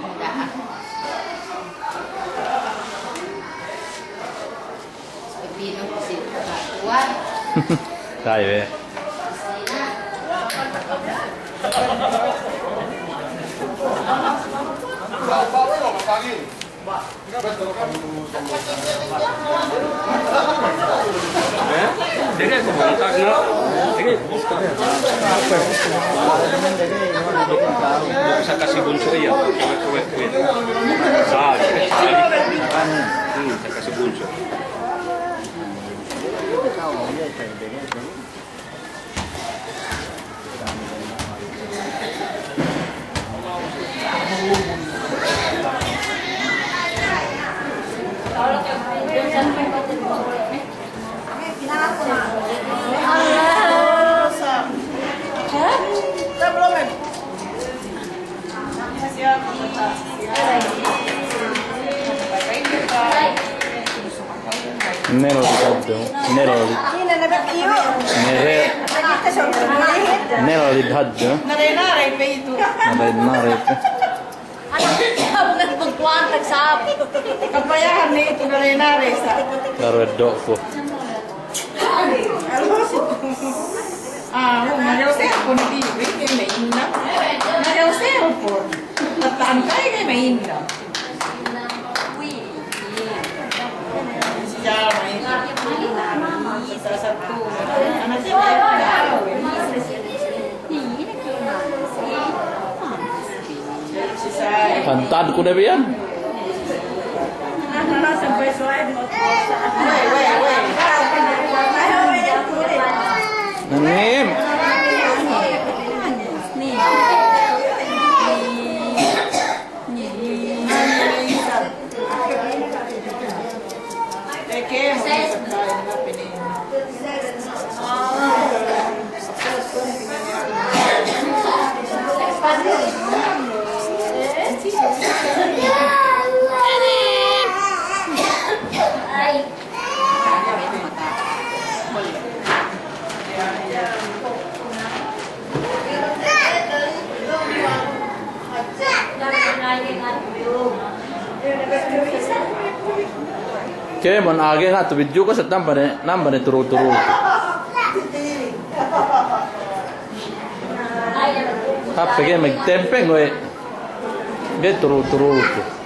Kaya. Jadi aku mau tanya, ini bisa kasih bunsur ya, kue. Saya kasih bunsur. Nero di haddo, nero di haddo. Nare pe itu. Nare. Anak nagpagkuantag sa api. Kapayahan ni itu nare sa. Karo dok ko. Magaw sa ako ni Bibi, kay may inna. Magaw sa ako po. Tatantay kay may inna. Siya may isa sa tu. Anak siya Pantad ko na biyan. sampai slide mo. Nanim. Kaya mo na agi nga to video ko sa namba ni turu-turu. Tapi kaya magtempeng we. Dia turu-turu ko.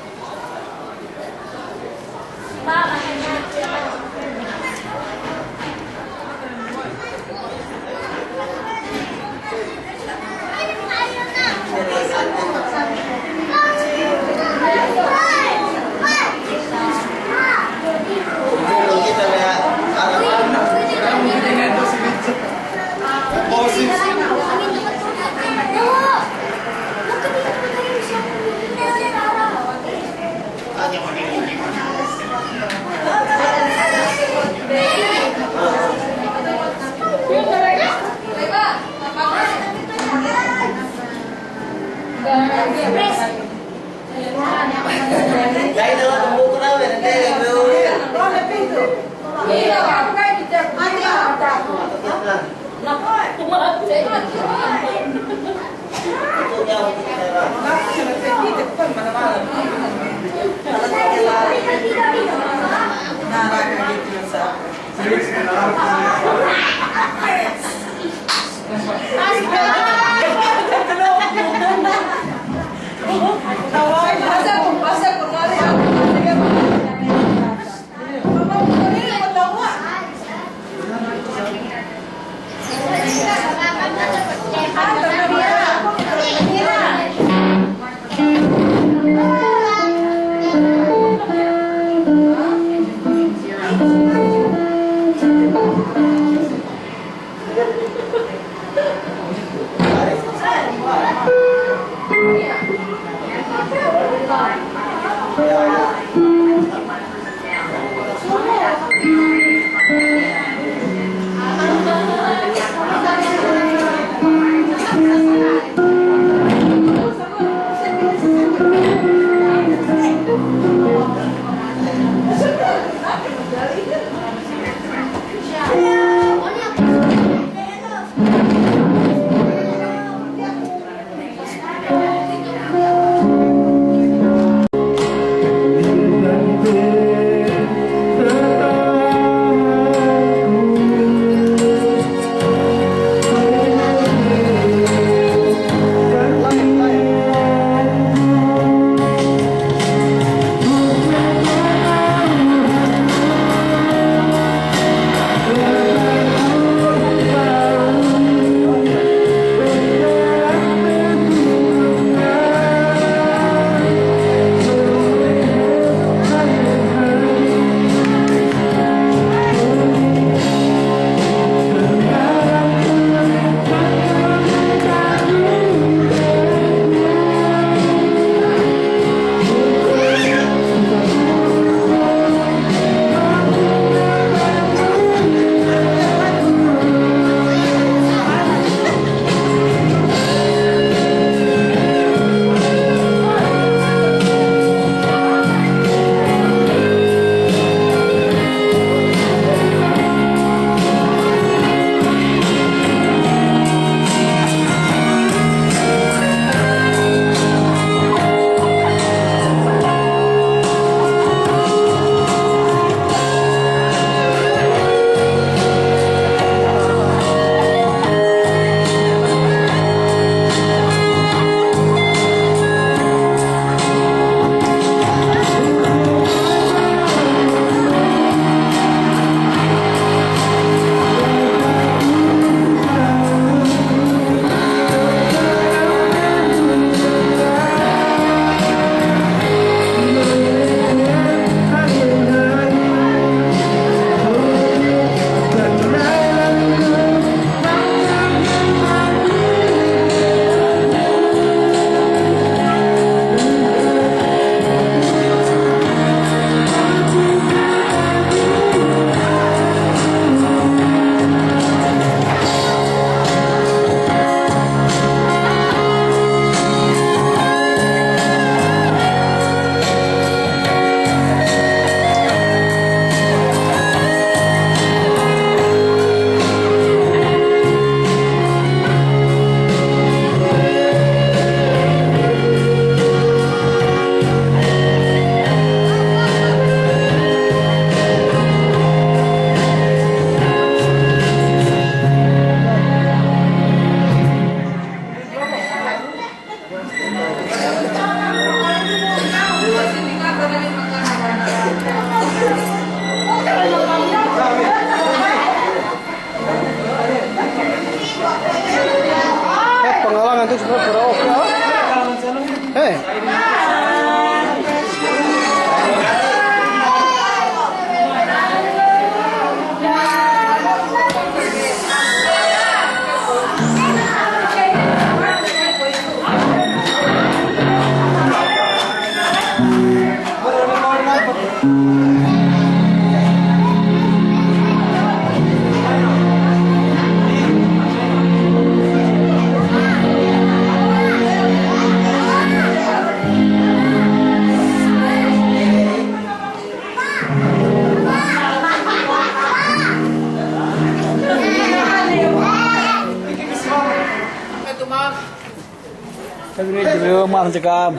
Sabi ni Dilo, mahal cakap.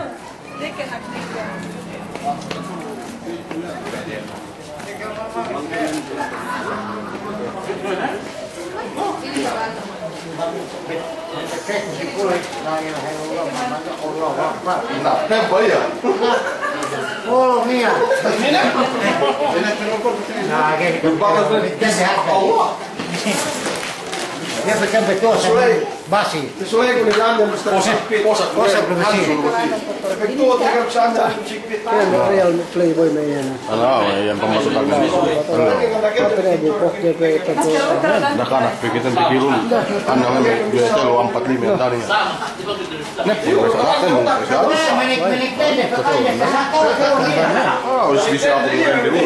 Oh, Mia. Ya perché cosa basi. Sesuai con il lancio cosa Progressivo. perché tu ti capisci Real Playboy na yan. Ano, yan pemasukan ini. Nakana, pikitan tikirun. Ano nga, biasa lo 45 yang tadi. Nih, harus bisa aku dulu.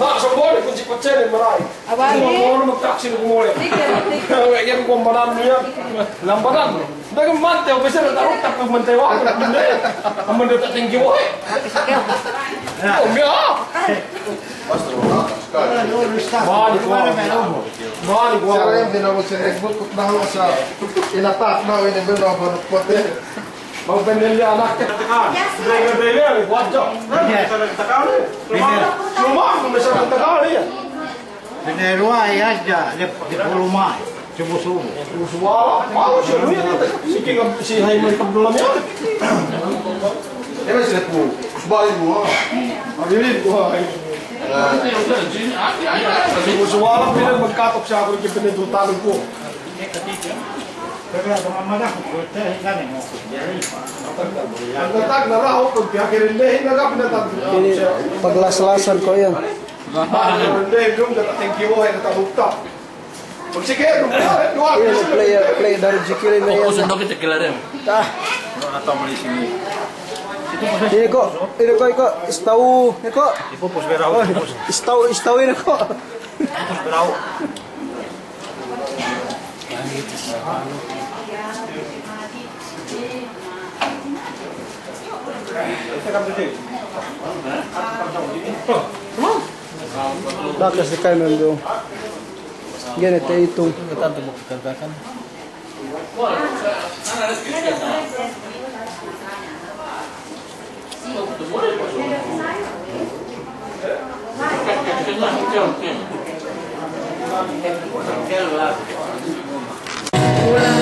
Ah, sono buoni con 5 marai. Buono magtaksi ng kumuli. Yan kung banan niya. Lambanan. Dagang mante, o bisa na tarot tapos mante wa. Ang mante tinggi wa. Oh, mia. Mali ko. Mali ko. Cara yang dinamit sa Xbox, kung nahawa sa inatak na, ini ba na ba nagpote? Mau bener dia anaknya tekan. Bener wajah. Tekan. Rumah misalkan tekan ya. Benerua ya aja di rumah. Subuh-subuh. Suara, mau sih lu ya. Si Haiman kebetulan ya. Ini masih ada bu, sebalik bu. Ini gua. Suara pindah berkatok siya ako yung pinitutan ko. Pero mamada ko kan mo. Ang natag na raw kung piyakirin lehin na ka pinatag. Paglas-lasan ko yan. Lehin yung thank you ay natabukta. Pag sige, dua. Play dari jikilin na yan. Kusundok kita kilarin. Ini kok, istau, ini kok. Ipupus berau. Istau ini kok. Berau. Bakas di kanan doon. Ganito itong. Wala